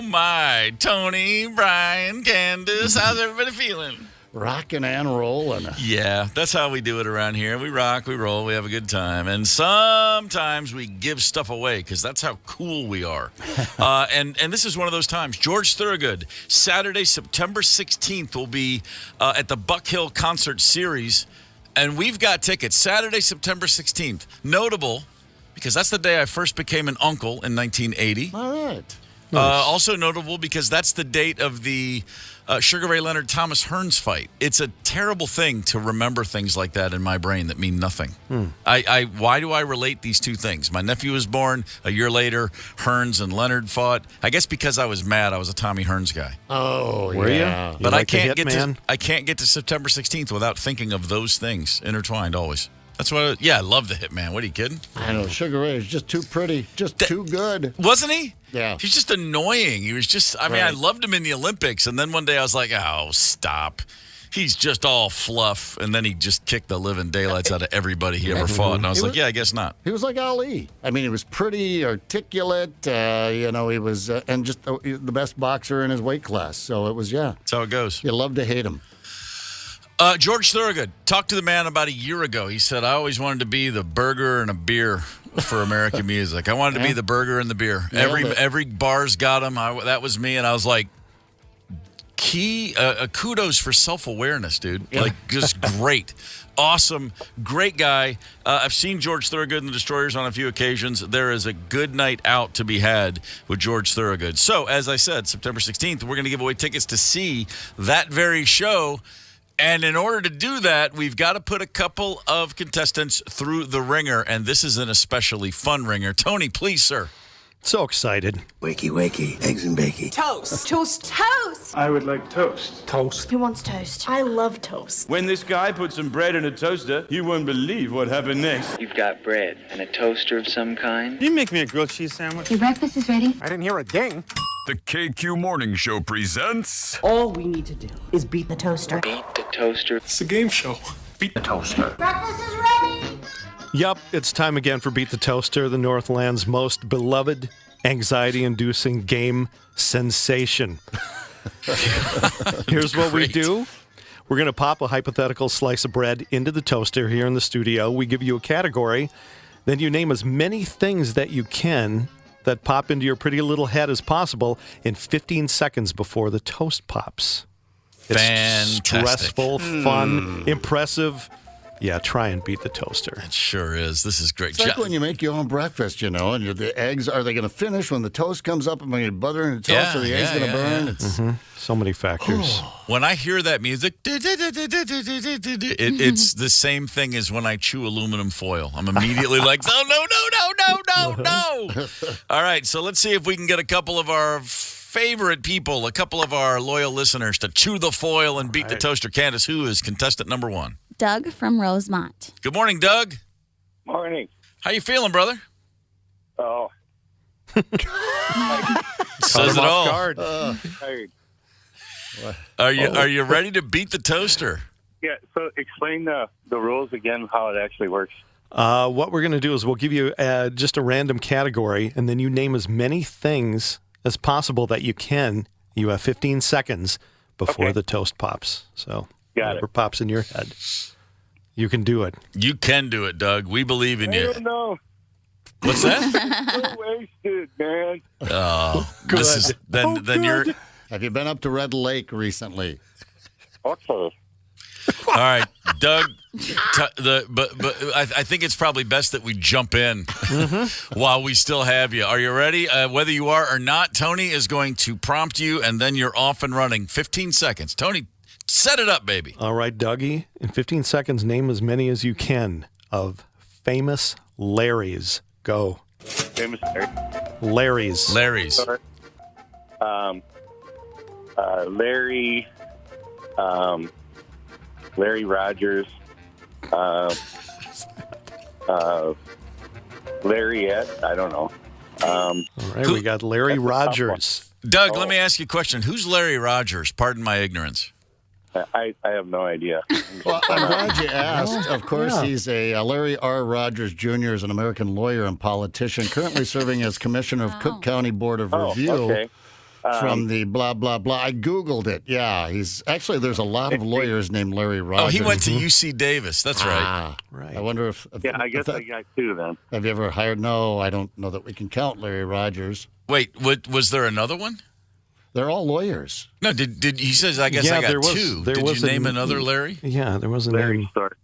my. Tony, Brian, Candace, how's everybody feeling? Rocking and rolling. Yeah, that's how we do it around here. We rock, we roll, we have a good time. And sometimes we give stuff away because that's how cool we are. And this is one of those times. George Thorogood, Saturday, September 16th, will be at the Buck Hill Concert Series. And we've got tickets Saturday, September 16th. Notable because that's the day I first became an uncle in 1980. All right. Nice. Also notable because that's the date of the Sugar Ray Leonard Thomas Hearns fight. It's a terrible thing to remember things like that in my brain that mean nothing. Why do I relate these two things? My nephew was born a year later. Hearns and Leonard fought. I guess because I was mad. I was a Tommy Hearns guy. Oh, were yeah. you? But like I can't get to September 16th without thinking of those things intertwined always. That's what. I love the Hitman. What are you kidding? I know Sugar Ray is just too pretty, too good, wasn't he? Yeah, he's just annoying. He was just. I mean, I loved him in the Olympics, and then one day I was like, oh, stop. He's just all fluff, and then he just kicked the living daylights out of everybody he ever fought, and I was like, yeah, I guess not. He was like Ali. I mean, he was pretty, articulate. He was, and just the best boxer in his weight class. So it was, That's how it goes. You love to hate him. George Thorogood talked to the man about a year ago. He said, I always wanted to be the burger and a beer for American music. I wanted to be the burger and the beer. Every bar's got them. That was me, and I was like, kudos for self-awareness, dude. Yeah. Like, just great. Awesome. Great guy. I've seen George Thorogood and the Destroyers on a few occasions. There is a good night out to be had with George Thorogood. So, as I said, September 16th, we're going to give away tickets to see that very show. And in order to do that, we've got to put a couple of contestants through the ringer, and this is an especially fun ringer. Tony, please, sir. So excited. Wakey, wakey, eggs and bakey. Toast. Toast. Toast. I would like toast. Toast. Who wants toast? I love toast. When this guy put some bread in a toaster, you won't believe what happened next. You've got bread and a toaster of some kind. Can you make me a grilled cheese sandwich? Your breakfast is ready. I didn't hear a ding. The KQ Morning Show presents... All we need to do is beat the toaster. Beat the toaster. It's a game show. Beat the toaster. Breakfast is ready. Yep, it's time again for Beat the Toaster, the Northland's most beloved, anxiety-inducing game sensation. Here's what we do. We're going to pop a hypothetical slice of bread into the toaster here in the studio. We give you a category. Then you name as many things that you can that pop into your pretty little head as possible in 15 seconds before the toast pops. It's Fantastic. stressful, fun, impressive. Yeah, try and beat the toaster. It sure is. This is great. It's like when you make your own breakfast, and the eggs, are they going to finish when the toast comes up? Am I going to butter in the toast, or the eggs going to burn? It's so many factors. When I hear that music, it's the same thing as when I chew aluminum foil. I'm immediately like, oh, no. All right, so let's see if we can get a couple of our favorite people, a couple of our loyal listeners to chew the foil and beat the toaster. Candace, who is contestant number 1? Doug from Rosemont. Good morning, Doug. Morning. How you feeling, brother? Oh. Says it all. Tired. Are you ready to beat the toaster? Yeah, so explain the rules again, how it actually works. What we're going to do is we'll give you just a random category, and then you name as many things as possible that you can. You have 15 seconds before the toast pops. So whatever pops in your head, you can do it. You can do it, Doug. We believe in you. I don't know. What's that? So wasted, man. Oh, this is then you're. Have you been up to Red Lake recently? Okay. All right, Doug. I think it's probably best that we jump in while we still have you. Are you ready? Whether you are or not, Tony is going to prompt you, and then you're off and running. 15 seconds. Tony, set it up, baby. All right, Dougie. In 15 seconds, name as many as you can of famous Larrys. Go. Famous Larrys. Larrys. Larry. Larry Rogers. Larryette. I don't know. All right, we got Larry Rogers. Doug, let me ask you a question. Who's Larry Rogers? Pardon my ignorance. I have no idea. Well, I'm glad you asked. Of course, he's Larry R. Rogers Jr. is an American lawyer and politician, currently serving as commissioner of Cook County Board of Review. Okay. From the blah, blah, blah. I Googled it. Yeah, there's a lot of lawyers named Larry Rogers. Oh, he went to UC Davis. That's right. Right. I wonder if I guess I got two then. Have you ever hired? No, I don't know that we can count Larry Rogers. Wait, was there another one? They're all lawyers. No, did he says, I guess I got two. Did you name another Larry? Yeah, there was a Larry name. Storch.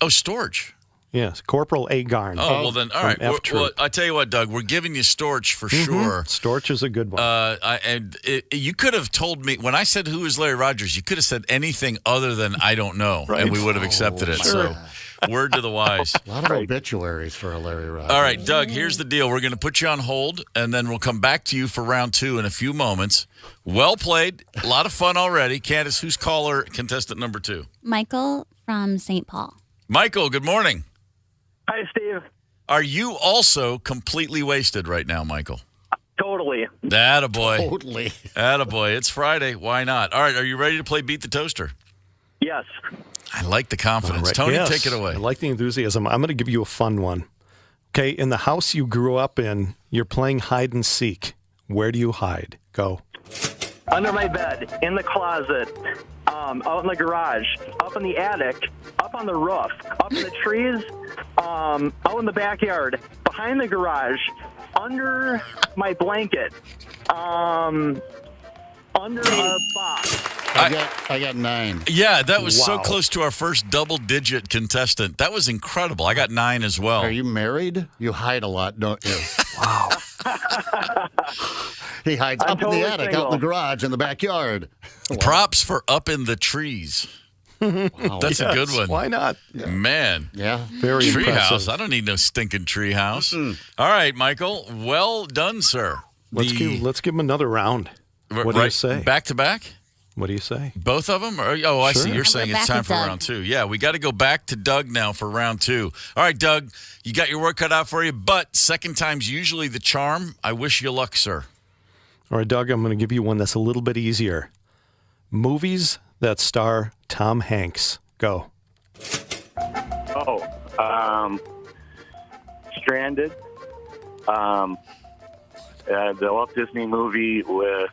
Oh, Storch. Yes, Corporal Agarn. Oh, well then, all right. Well, I tell you what, Doug, we're giving you Storch for sure. Storch is a good one. You could have told me, when I said who is Larry Rogers, you could have said anything other than I don't know, and we would have accepted it. Sure. So, word to the wise. A lot of obituaries for a Larry Rogers. All right, Doug, here's the deal. We're going to put you on hold, and then we'll come back to you for round 2 in a few moments. Well played. A lot of fun already. Candace, who's caller contestant number 2? Michael from St. Paul. Michael, good morning. Hi, Steve. Are you also completely wasted right now, Michael? Totally. Attaboy. Totally. Attaboy. It's Friday. Why not? All right, are you ready to play Beat the Toaster? Yes. I like the confidence. Right. Tony, Yes. take it away. I like the enthusiasm. I'm going to give you a fun one. Okay, in the house you grew up in, you're playing hide and seek. Where do you hide? Go. Under my bed, in the closet, out in the garage, up in the attic, up on the roof, up in the trees, out in the backyard, behind the garage, under my blanket, under a box. I got 9. Yeah, that was so close to our first double-digit contestant. That was incredible. I got 9 as well. Are you married? You hide a lot, don't you? Wow. He hides up in the attic, out in the garage, in the backyard. Props for up in the trees. Wow. That's a good one. Why not? Yeah. Man. Yeah. Very Treehouse. impressive. I don't need no stinking treehouse. All right, Michael. Well done, sir. Let's give him another round. What do you say? Back to back? What do you say? Both of them? Oh, I see. You're saying We're it's back time to for Doug. round 2. Yeah, we got to go back to Doug now for round 2. All right, Doug, you got your work cut out for you, but second time's usually the charm. I wish you luck, sir. All right, Doug, I'm going to give you one that's a little bit easier. Movies that star Tom Hanks. Go. Stranded. The Walt Disney movie with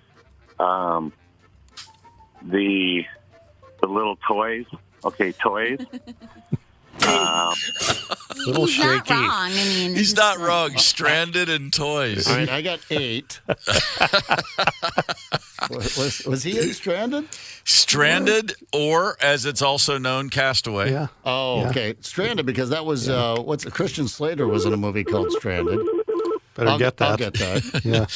the little toys. Okay, toys. Little He's shaky. not wrong. I mean, He's not wrong. Stranded and toys. All right, I got 8. was he in Stranded? Stranded, or as it's also known, Castaway. Yeah. Oh, okay. Stranded, because that was Christian Slater was in a movie called Stranded. Better get that. I'll get that. Yeah.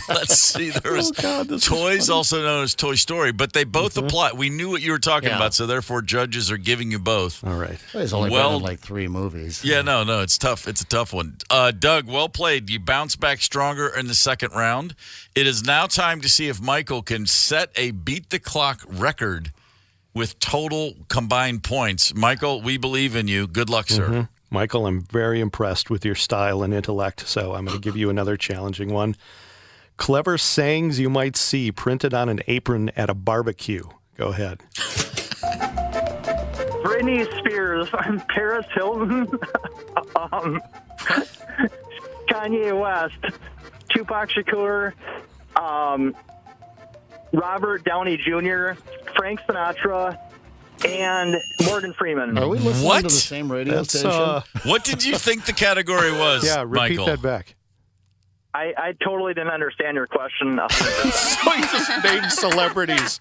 Let's see. There was Toys, also known as Toy Story, but they both apply. We knew what you were talking about, so therefore judges are giving you both. All right. He's only been in like 3 movies. Yeah, no, it's tough. It's a tough one. Doug, well played. You bounce back stronger in the second round. It is now time to see if Michael can set a beat the clock record with total combined points. Michael, we believe in you. Good luck, sir. Mm-hmm. Michael, I'm very impressed with your style and intellect, so I'm going to give you another challenging one. Clever sayings you might see printed on an apron at a barbecue. Go ahead. Britney Spears, Paris Hilton, Kanye West, Tupac Shakur, Robert Downey Jr., Frank Sinatra, and Morgan Freeman. Are we listening What? to the same radio station? What did you think the category was, Yeah, repeat Michael? that back. I totally didn't understand your question. So you just named celebrities.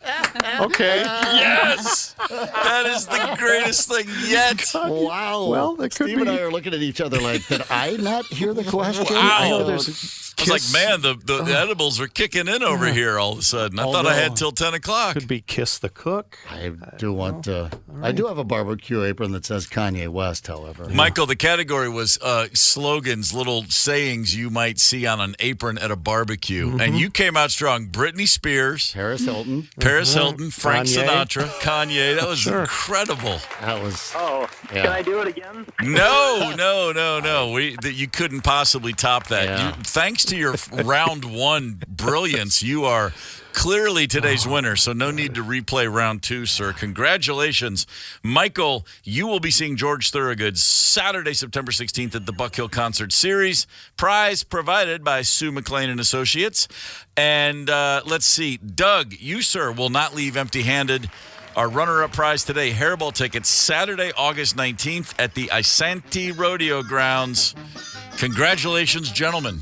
Okay. Yes! That is the greatest thing yet. Wow. Well, that could Steve be. and I are looking at each other like, did I not hear the question? Wow. I know there's I was like, man, the edibles are kicking in over here all of a sudden. I thought I had till 10 o'clock. could be Kiss the Cook. I do want to. I do have a barbecue apron that says Kanye West, however. Michael, the category was slogans, little sayings you might see on an apron at a barbecue. And you came out strong. Britney Spears, Paris Hilton. Paris Hilton, Frank Kanye. Sinatra, Kanye. That was incredible. That was. Oh, Yeah. can I do it again? No. You couldn't possibly top that. Yeah. Thanks to your round one brilliance, you are clearly today's winner, so no need to replay round 2, sir. Congratulations. Michael, you will be seeing George Thorogood Saturday, September 16th at the Buck Hill Concert Series. Prize provided by Sue McLean and Associates. And let's see. Doug, you, sir, will not leave empty-handed. Our runner-up prize today, Hairball tickets, Saturday, August 19th at the Isanti Rodeo Grounds. Congratulations, gentlemen.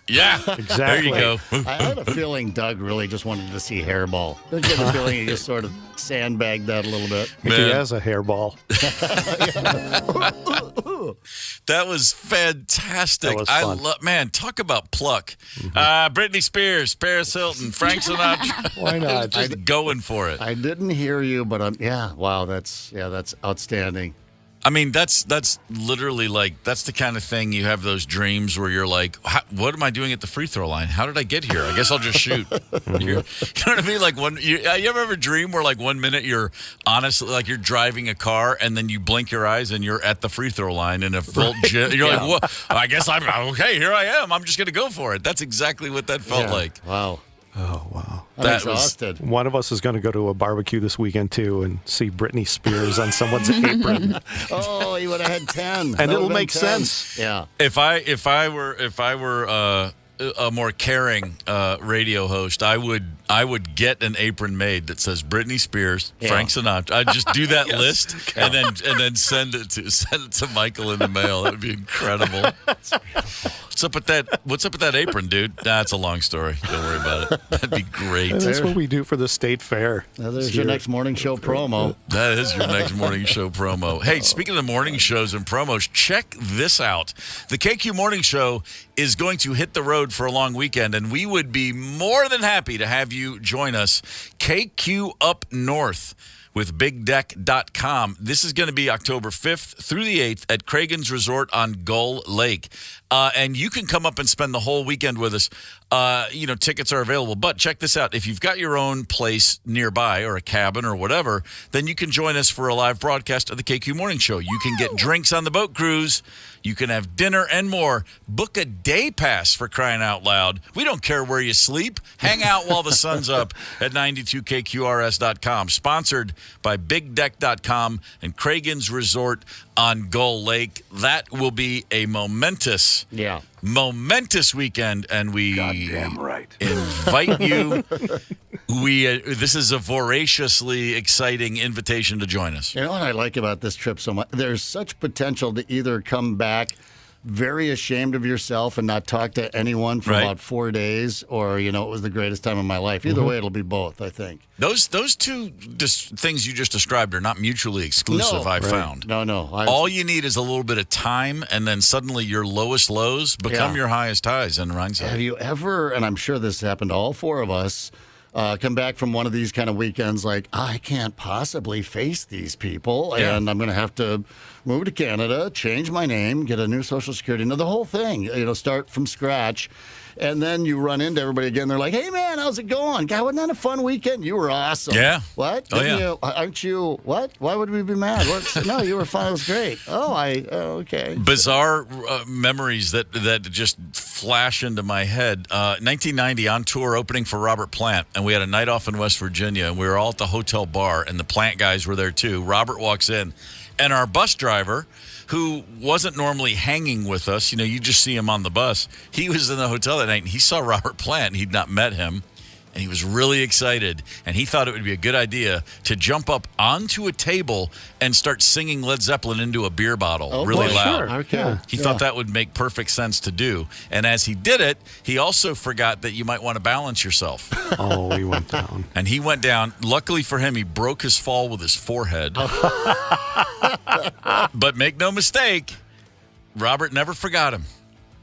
Yeah, Exactly. there you go. I had a feeling Doug really just wanted to see Hairball. I get a feeling he just sort of sandbagged that a little bit. He has a hairball. That was fantastic. That was fun. Man, talk about pluck. Britney Spears, Paris Hilton, Frank Sinatra. Why not? Just going for it. I didn't hear you, but wow, that's outstanding. I mean, that's literally like, that's the kind of thing you have those dreams where you're like, what am I doing at the free throw line? How did I get here? I guess I'll just shoot. You know what I mean? Like you ever have a dream where like 1 minute you're honestly like you're driving a car and then you blink your eyes and you're at the free throw line in a full gym. You're like, well, I guess I'm okay. Here I am. I'm just going to go for it. That's exactly what that felt like. Wow. Oh, wow. I'm exhausted. One of us is going to go to a barbecue this weekend, too, and see Britney Spears on someone's apron. Oh, you would have had 10. And it'll make sense. Yeah. If I were a more caring radio host, I would get an apron made that says Britney Spears, Frank Sinatra. I'd just do that list and then send it to Michael in the mail. That would be incredible. What's up with that apron, dude? That's a long story. Don't worry about it. That'd be great. And that's what we do for the state fair. Now there's your next morning show promo. That is your next morning show promo. Hey, speaking of the morning shows and promos, check this out. The KQ Morning Show is going to hit the road for a long weekend, and we would be more than happy to have you join us. KQ Up North with BigDeck.com. This is going to be October 5th through the 8th at Cragen's Resort on Gull Lake. And you can come up and spend the whole weekend with us. Tickets are available. But check this out. If you've got your own place nearby or a cabin or whatever, then you can join us for a live broadcast of the KQ Morning Show. You can get drinks on the boat cruise. You can have dinner and more. Book a day pass, for crying out loud. We don't care where you sleep. Hang out while the sun's up at 92KQRS.com. Sponsored by BigDeck.com and Cragen's Resort on Gull Lake. That will be a momentous momentous weekend, and we Goddamn right. invite you. This is a voraciously exciting invitation to join us. You know what I like about this trip so much? There's such potential to either come back very ashamed of yourself and not talk to anyone for about 4 days, or, it was the greatest time of my life. Either way, it'll be both, I think. Those two things you just described are not mutually exclusive, I found. No. All you need is a little bit of time, and then suddenly your lowest lows become your highest highs in hindsight. Have you ever, and I'm sure this happened to all four of us, come back from one of these kind of weekends like, I can't possibly face these people, and I'm going to have to move to Canada, change my name, get a new Social Security, the whole thing, start from scratch. And then you run into everybody again. They're like, hey, man, how's it going? God, wasn't that a fun weekend? You were awesome. Yeah. What? Oh, yeah. Aren't you, what? Why would we be mad? No, you were fun. It was great. Okay. Bizarre memories that just flash into my head. 1990, on tour, opening for Robert Plant, and we had a night off in West Virginia, and we were all at the hotel bar, and the Plant guys were there, too. Robert walks in, and our bus driver, who wasn't normally hanging with us, you just see him on the bus. He was in the hotel that night, and he saw Robert Plant, and he'd not met him, and he was really excited, and he thought it would be a good idea to jump up onto a table and start singing Led Zeppelin into a beer bottle really loud. Sure. Okay. He thought that would make perfect sense to do, and as he did it, he also forgot that you might want to balance yourself. Oh, he went down. And he went down. Luckily for him, he broke his fall with his forehead. But make no mistake, Robert never forgot him.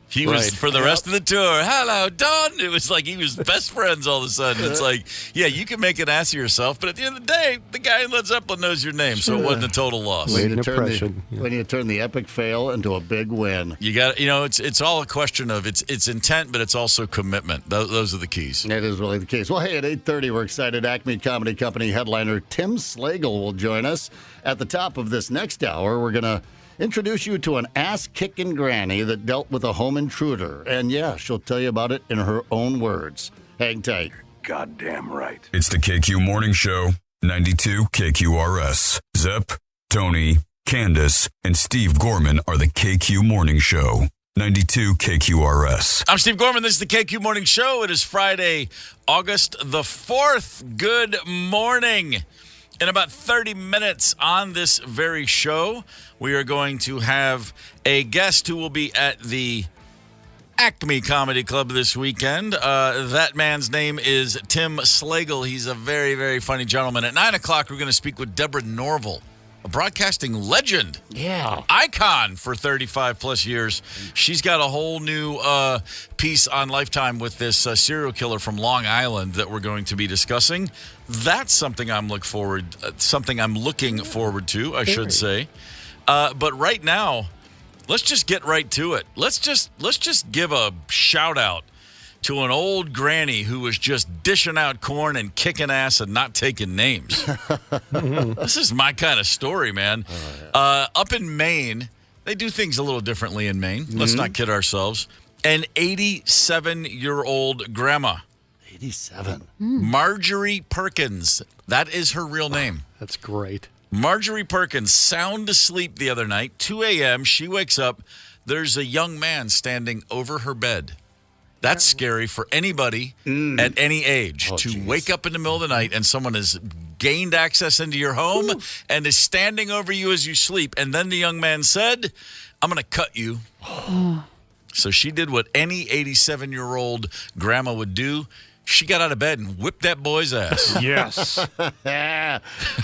He was, for the rest of the tour, hello, Don. It was like he was best friends all of a sudden. It's like, yeah, you can make an ass of yourself, but at the end of the day, the guy in Led Zeppelin knows your name, so it wasn't a total loss. When you turn the epic fail into a big win. You got, it's all a question of it's intent, but it's also commitment. Those are the keys. It is really the case. Well, hey, at 8:30, we're excited. Acme Comedy Company headliner Tim Slagle will join us. At the top of this next hour, we're going to introduce you to an ass-kicking granny that dealt with a home intruder. And yeah, she'll tell you about it in her own words. Hang tight. Goddamn right. It's the KQ Morning Show, 92 KQRS. Zep, Tony, Candace, and Steve Gorman are the KQ Morning Show, 92 KQRS. I'm Steve Gorman. This is the KQ Morning Show. It is Friday, August the 4th. Good morning. In about 30 minutes on this very show, we are going to have a guest who will be at the Acme Comedy Club this weekend. That man's name is Tim Slagle. He's a very, very funny gentleman. At 9 o'clock, we're going to speak with Deborah Norville, a broadcasting legend. Yeah. Icon for 35-plus years. She's got a whole new piece on Lifetime with this serial killer from Long Island that we're going to be discussing. That's something I'm looking forward to, I should say. But right now, let's just get right to it. Let's just give a shout out to an old granny who was just dishing out corn and kicking ass and not taking names. This is my kind of story, man. Up in Maine, they do things a little differently in Maine. Let's not kid ourselves. An 87-year-old grandma. 87. Marjorie Perkins. That is her real name. That's great. Marjorie Perkins, sound asleep the other night. 2 a.m., she wakes up. There's a young man standing over her bed. That's scary for anybody at any age to wake up in the middle of the night and someone has gained access into your home and is standing over you as you sleep. And then the young man said, I'm going to cut you. So she did what any 87-year-old grandma would do. She got out of bed and whipped that boy's ass. Yes.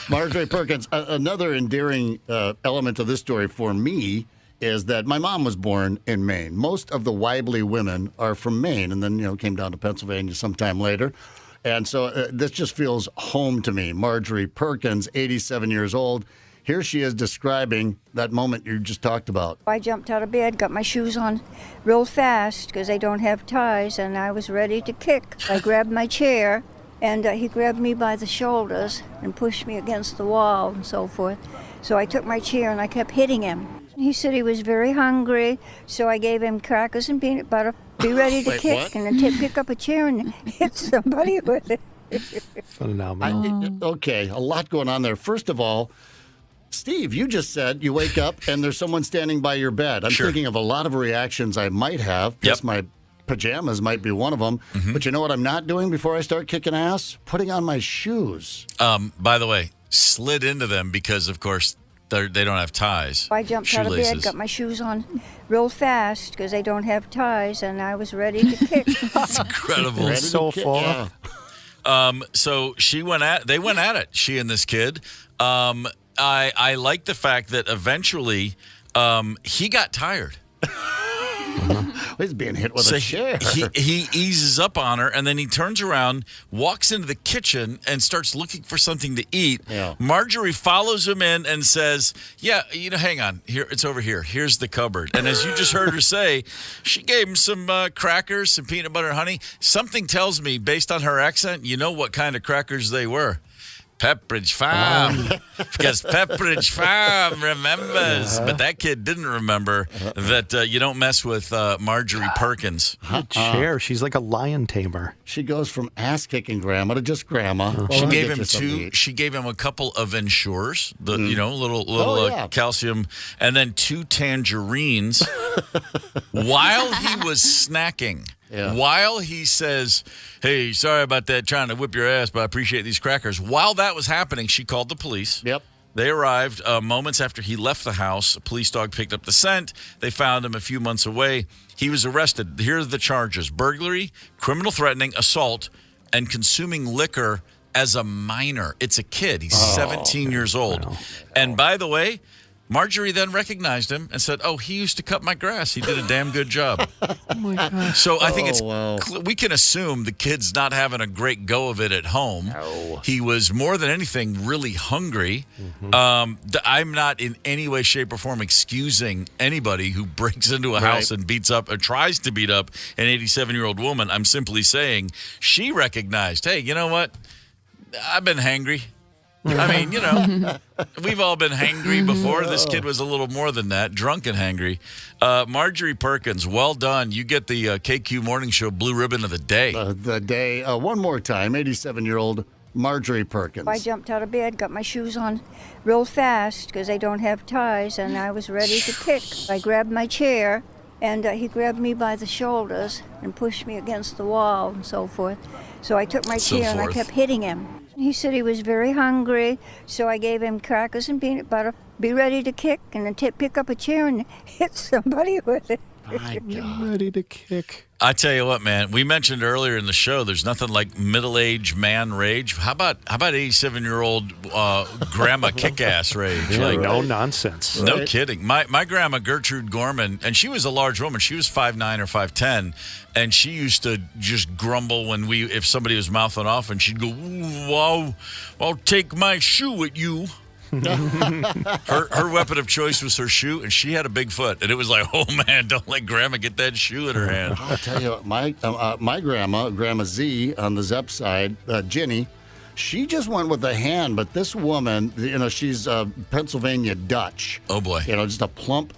Marjorie Perkins. Another endearing element of this story for me is that my mom was born in Maine. Most of the Weibly women are from Maine and then, came down to Pennsylvania sometime later. And so this just feels home to me. Marjorie Perkins, 87 years old. Here she is describing that moment you just talked about. I jumped out of bed, got my shoes on real fast because they don't have ties, and I was ready to kick. I grabbed my chair, and he grabbed me by the shoulders and pushed me against the wall and so forth. So I took my chair and I kept hitting him. He said he was very hungry, so I gave him crackers and peanut butter. Be ready to kick, and then pick up a chair and hit somebody with it. Phenomenal. Okay, a lot going on there. First of all, Steve, you just said you wake up and there's someone standing by your bed. I'm thinking of a lot of reactions I might have. Guess my pajamas might be one of them. But you know what I'm not doing before I start kicking ass? Putting on my shoes. By the way, slid into them because, of course, they don't have ties. I jumped out of bed, got my shoes on real fast because they don't have ties, and I was ready to kick. That's incredible. So far. So they went at it, she and this kid. I like the fact that eventually he got tired. He's being hit with a chair. He eases up on her, and then he turns around, walks into the kitchen, and starts looking for something to eat. Yeah. Marjorie follows him in and says, "Yeah, hang on. Here, it's over here. Here's the cupboard." And as you just heard her say, she gave him some crackers, some peanut butter and honey. Something tells me, based on her accent, you know what kind of crackers they were. Pepperidge Farm, because Pepperidge Farm remembers. But that kid didn't remember that you don't mess with Marjorie Perkins. Good chair. She's like a lion tamer. She goes from ass-kicking Grandma to just Grandma. She gave him She gave him a couple of Ensures, little calcium, and then 2 tangerines while he was snacking. Yeah. While he says, "Hey, sorry about that, trying to whip your ass, but I appreciate these crackers." While that was happening, she called the police. Yep. They arrived moments after he left the house. A police dog picked up the scent. They found him a few months away. He was arrested. Here are the charges: burglary, criminal threatening, assault, and consuming liquor as a minor. It's a kid. He's 17 years old. Wow. And by the way, Marjorie then recognized him and said, "Oh, he used to cut my grass. He did a damn good job." Oh, my gosh. So I think we can assume the kid's not having a great go of it at home. No. He was, more than anything, really hungry. I'm not in any way, shape, or form excusing anybody who breaks into a house and beats up or tries to beat up an 87-year-old woman. I'm simply saying she recognized, hey, you know what? I've been hangry. I mean, we've all been hangry before. This kid was a little more than that, drunk and hangry. Marjorie Perkins, well done. You get the KQ Morning Show Blue Ribbon of the Day. One more time, 87-year-old Marjorie Perkins. I jumped out of bed, got my shoes on real fast because they don't have ties, and I was ready to kick. I grabbed my chair, and he grabbed me by the shoulders and pushed me against the wall and so forth. So I took my chair and I kept hitting him. He said he was very hungry, so I gave him crackers and peanut butter. Be ready to kick, and then pick up a chair and hit somebody with it. Ready to kick. I tell you what, man. We mentioned earlier in the show, there's nothing like middle-aged man rage. How about 87-year-old grandma kick-ass rage? Yeah, like no nonsense. No kidding. My grandma Gertrude Gorman, and she was a large woman. She was 5'9" or 5'10", and she used to just grumble if somebody was mouthing off, and she'd go, "Ooh, wow, I'll take my shoe at you." her weapon of choice was her shoe, and she had a big foot, and it was like, oh man, don't let Grandma get that shoe in her hand. I'll tell you what, my Grandma Z on the Zepp side, Ginny, she just went with the hand, but this woman, she's Pennsylvania Dutch. Oh boy. Just a plump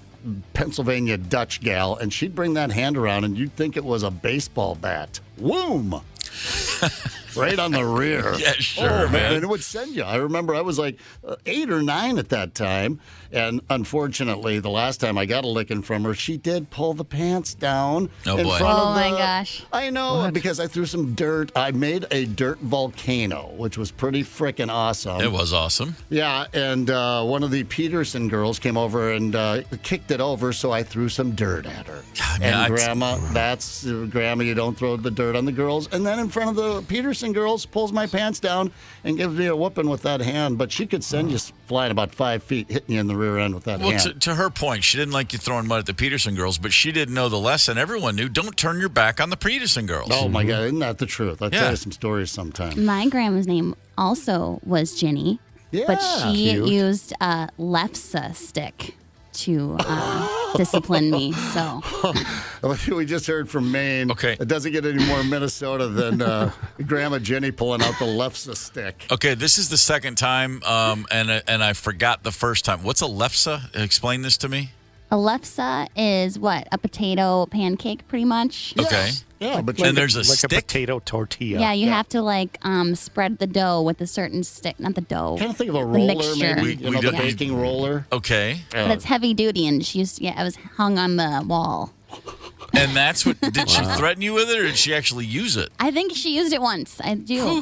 Pennsylvania Dutch gal, and she'd bring that hand around, and you'd think it was a baseball bat. Whoom! Right on the rear. Yeah, sure, man. And it would send you. I remember I was like 8 or 9 at that time. And unfortunately, the last time I got a licking from her, she did pull the pants down. Oh, boy. Oh, my gosh. I know, because I threw some dirt. I made a dirt volcano, which was pretty freaking awesome. It was awesome. Yeah, and one of the Peterson girls came over and kicked it over, so I threw some dirt at her. Grandma, you don't throw the dirt on the girls. And then in front of the Peterson girls, pulls my pants down and gives me a whooping with that hand. But she could send you flying about 5 feet, hitting you in the rear end with that hand. Well, to her point, she didn't like you throwing mud at the Peterson girls, but she didn't know the lesson. Everyone knew, don't turn your back on the Peterson girls. Oh, my God. Isn't that the truth? I'll tell you some stories sometime. My grandma's name also was Ginny, but she used a Lefsa stick to discipline me. So we just heard from Maine. Okay. It doesn't get any more Minnesota than Grandma Jenny pulling out the Lefsa stick. Okay, this is the second time, and I forgot the first time. What's a Lefsa? Explain this to me. A Lefsa is what? A potato pancake, pretty much. Okay. Yeah, but and there's a like stick? a potato tortilla. Yeah, you have to like spread the dough with a certain stick, not the dough. Kind of think of a the roller, mixture. maybe. The baking roller. Okay. But it's heavy duty, and she used. Yeah, it was hung on the wall. And that's what, did she threaten you with it, or did she actually use it? I think she used it once. I do.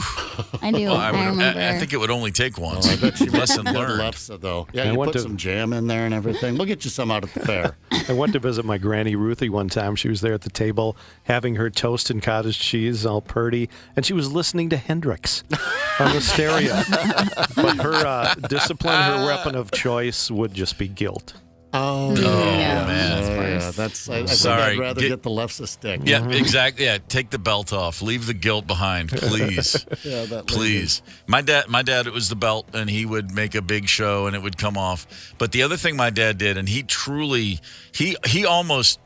I do. Well, I I remember. think it would only take once. I bet she Lesson good learned. lefse, though. Yeah, I you went put to- some jam in there and everything. We'll get you some out at the fair. I went to visit my Granny Ruthie one time. She was there at the table having her toast and cottage cheese, all purty, and she was listening to Hendrix on the stereo. But her discipline, her weapon of choice would just be guilt. Oh, man. Yeah, that's. I think Sorry. I'd rather get the lefse stick. Yeah, exactly. Yeah, take the belt off. Leave the guilt behind, please. Yeah, that please. My dad, it was the belt, and he would make a big show, and it would come off. But the other thing my dad did, and he truly, he almost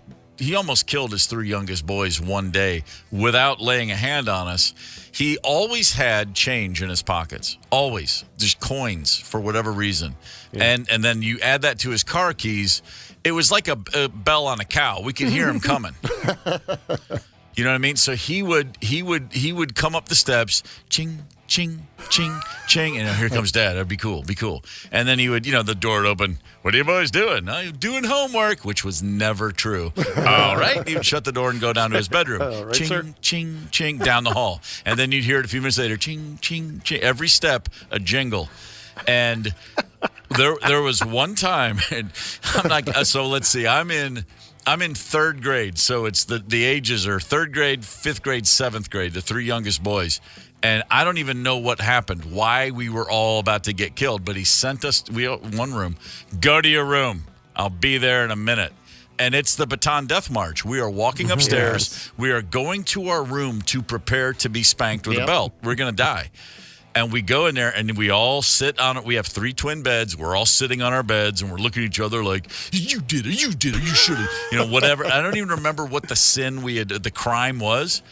killed his 3 youngest boys one day without laying a hand on us. He always had change in his pockets, always, just coins for whatever reason. Yeah. And then you add that to his car keys. It was like a bell on a cow. We could hear him coming. You know what I mean? So he would come up the steps, ching, ching, ching, ching, and here comes Dad. That'd be cool, be cool. And then he would, the door would open. What are you boys doing? I'm doing homework, which was never true. All right. He would shut the door and go down to his bedroom. Right, ching, sir. ching, ching, down the hall. And then you'd hear it a few minutes later, ching, ching, ching. Every step, a jingle. And there was one time, and I'm not, so let's see, I'm in 3rd grade. So it's the ages are 3rd grade, 5th grade, 7th grade, the 3 youngest boys. And I don't even know what happened, why we were all about to get killed. But he sent us, one room, go to your room. I'll be there in a minute. And it's the Baton Death March. We are walking upstairs. Yes. We are going to our room to prepare to be spanked with a belt. We're going to die. And we go in there, and we all sit on it. We have 3 twin beds. We're all sitting on our beds, and we're looking at each other like, you did it, you should have, whatever. I don't even remember what the crime was.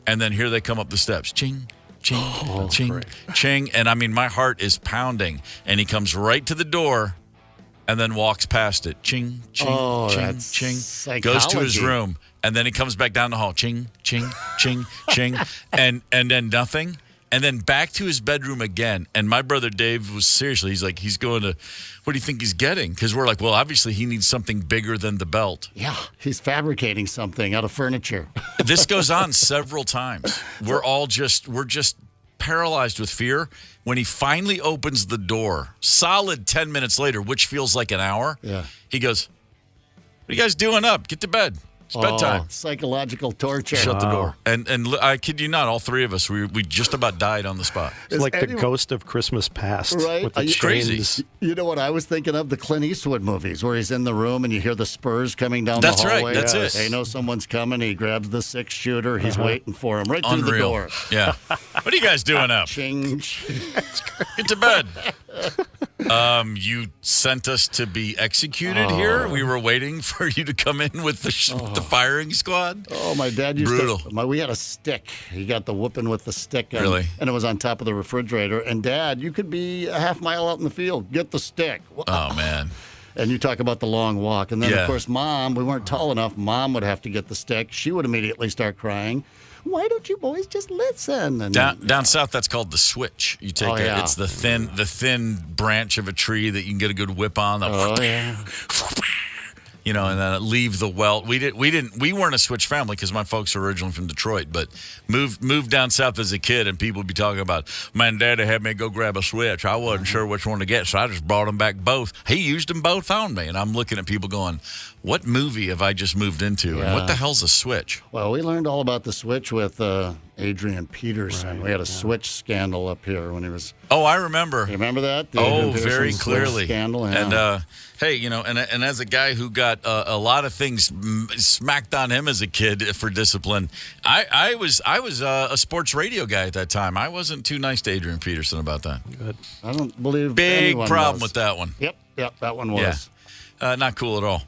And then here they come up the steps. Ching, ching, ching, great. Ching. And, I mean, my heart is pounding. And he comes right to the door and then walks past it. Ching, ching, ching, ching. Psychology. Goes to his room. And then he comes back down the hall. Ching, ching, ching, ching. And then nothing. And then back to his bedroom again. And my brother Dave was seriously, he's going to, what do you think he's getting? Because we're like, well, obviously he needs something bigger than the belt. Yeah, he's fabricating something out of furniture. This goes on several times. We're just paralyzed with fear. When he finally opens the door, solid 10 minutes later, which feels like an hour, he goes, what are you guys doing up? Get to bed. It's bedtime. Psychological torture. Shut the door. And I kid you not, all 3 of us, we just about died on the spot. It's like the ghost of Christmas past. Right? With the chains. Crazy. You know what I was thinking of? The Clint Eastwood movies where he's in the room and you hear the spurs coming down the hallway. That's it. They know someone's coming. He grabs the 6-shooter. He's waiting for him right through the door. Yeah. What are you guys doing up? Ching. Get to bed. You sent us to be executed here. We were waiting for you to come in with the firing squad. Oh, my dad used Brutal. we had a stick. He got the whooping with the stick. Really? And it was on top of the refrigerator. And, Dad, you could be a half mile out in the field. Get the stick. Oh, man. And you talk about the long walk. And then, of course, Mom, we weren't tall enough. Mom would have to get the stick. She would immediately start crying. Why don't you boys just listen? And down south, that's called the switch. You take it's the thin branch of a tree that you can get a good whip on. And then leave the welt. We weren't a switch family because my folks are originally from Detroit, but moved down south as a kid, and people would be talking about, my daddy had me go grab a switch. I wasn't sure which one to get, so I just brought them back both. He used them both on me, and I'm looking at people going, what movie have I just moved into, and what the hell's a switch? Well, we learned all about the switch with Adrian Peterson. Right, we had a switch scandal up here when he was. Oh, I remember. You remember that? Very clearly. Scandal. Yeah. And hey, and as a guy who got a lot of things smacked on him as a kid for discipline, I was a sports radio guy at that time. I wasn't too nice to Adrian Peterson about that. Good. I don't believe big problem was. with that one. Yep, that one was. Yeah. Not cool at all.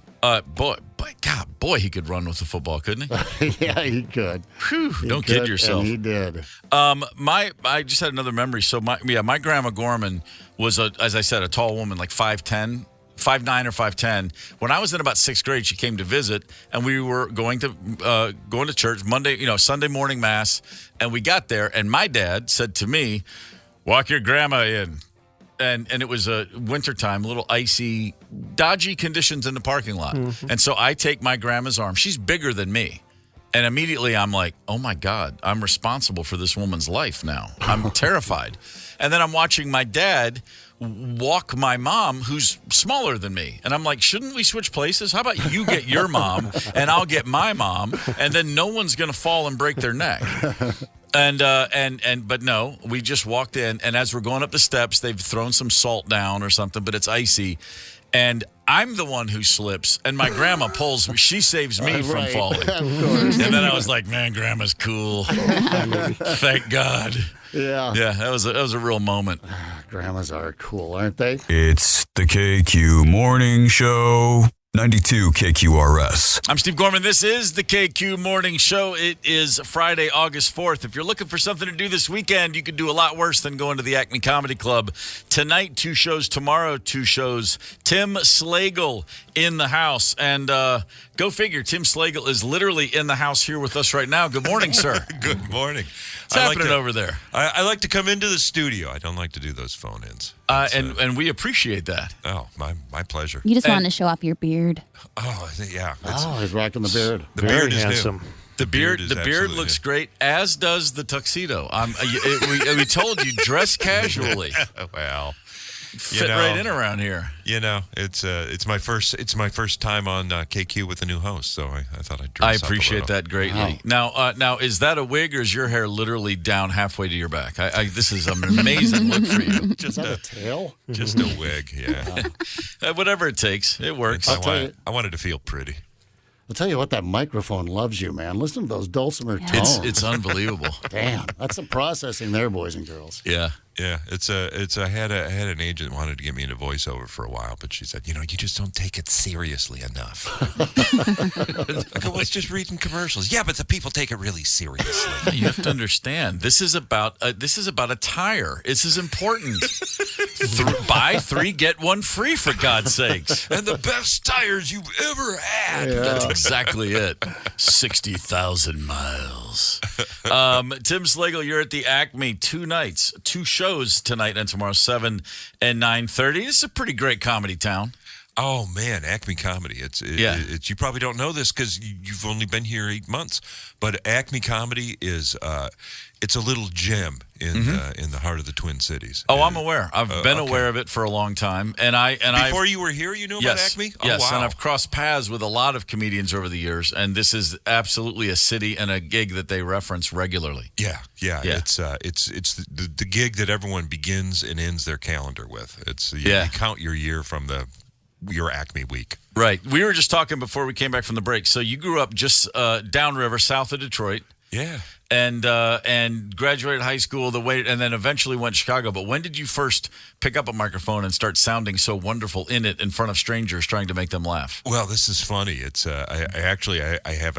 Boy, he could run with the football, couldn't he? Yeah, he could. Whew, don't kid yourself. And he did. I just had another memory. So my grandma Gorman was as I said, a tall woman, like 5'10", 5'9" or 5'10". When I was in about 6th grade, she came to visit, and we were going to church Sunday morning mass, and we got there, and my dad said to me, "Walk your grandma in." And it was a wintertime, a little icy, dodgy conditions in the parking lot. Mm-hmm. And so I take my grandma's arm. She's bigger than me. And immediately I'm like, oh, my God, I'm responsible for this woman's life now. I'm terrified. And then I'm watching my dad walk my mom, who's smaller than me. And I'm like, shouldn't we switch places? How about you get your mom and I'll get my mom, and then no one's going to fall and break their neck. But no, we just walked in, and as we're going up the steps, they've thrown some salt down or something, but it's icy. And I'm the one who slips, and my grandma pulls me. She saves me from falling. And then I was like, man, grandma's cool. Thank God. Yeah. Yeah, that was a real moment. Grandmas are cool, aren't they? It's the KQ Morning Show. 92 KQRS. I'm Steve Gorman. This is the KQ Morning Show. It is Friday, August 4th. If you're looking for something to do this weekend, you could do a lot worse than going to the Acme Comedy Club. Tonight, 2 shows. Tomorrow, 2 shows. Tim Slagle in the house. And go figure, Tim Slagle is literally in the house here with us right now. Good morning, sir. Good morning. What's happening over there? I like to come into the studio. I don't like to do those phone-ins. And we appreciate that. Oh, my pleasure. You just wanted to show off your beard. Oh, yeah. He's rocking the beard. The Very beard is handsome. new. The beard looks great, as does the tuxedo. We told you, dress casually. Well, fit right in around here. It's my first time on KQ with a new host, so I thought I'd dress up a appreciate little. that greatly. Wow. Now, is that a wig, or is your hair literally down halfway to your back? This is an amazing look for you. Just a tail? Just a wig, yeah. Whatever it takes, it works. I wanted to feel pretty. I'll tell you what, that microphone loves you, man. Listen to those dulcimer tones. It's unbelievable. Damn, that's some processing there, boys and girls. Yeah. Yeah, I had an agent that wanted to get me into voiceover for a while, but she said, you just don't take it seriously enough. I go, well, it's just reading commercials. Yeah, but the people take it really seriously. You have to understand, this is about a tire. This is important. Buy 3, get 1 free, for God's sakes. And the best tires you've ever had. Yeah. That's exactly it. 60,000 miles. Tim Slagle, you're at the Acme 2 nights, 2 shows tonight and tomorrow, 7 and 9:30. This is a pretty great comedy town. Oh man, Acme Comedy. It's you probably don't know this because you've only been here 8 months, but Acme Comedy is it's a little gem in the heart of the Twin Cities. Oh, I'm aware. I've been aware of it for a long time, before you were here, you knew about Acme. Oh, yes, wow. And I've crossed paths with a lot of comedians over the years, and this is absolutely a city and a gig that they reference regularly. Yeah. It's the gig that everyone begins and ends their calendar with. You count your year from your Acme week. Right. We were just talking before we came back from the break. So you grew up just downriver, south of Detroit. Yeah. And graduated high school and then eventually went to Chicago. But when did you first pick up a microphone and start sounding so wonderful in front of strangers, trying to make them laugh? Well, this is funny. It's I have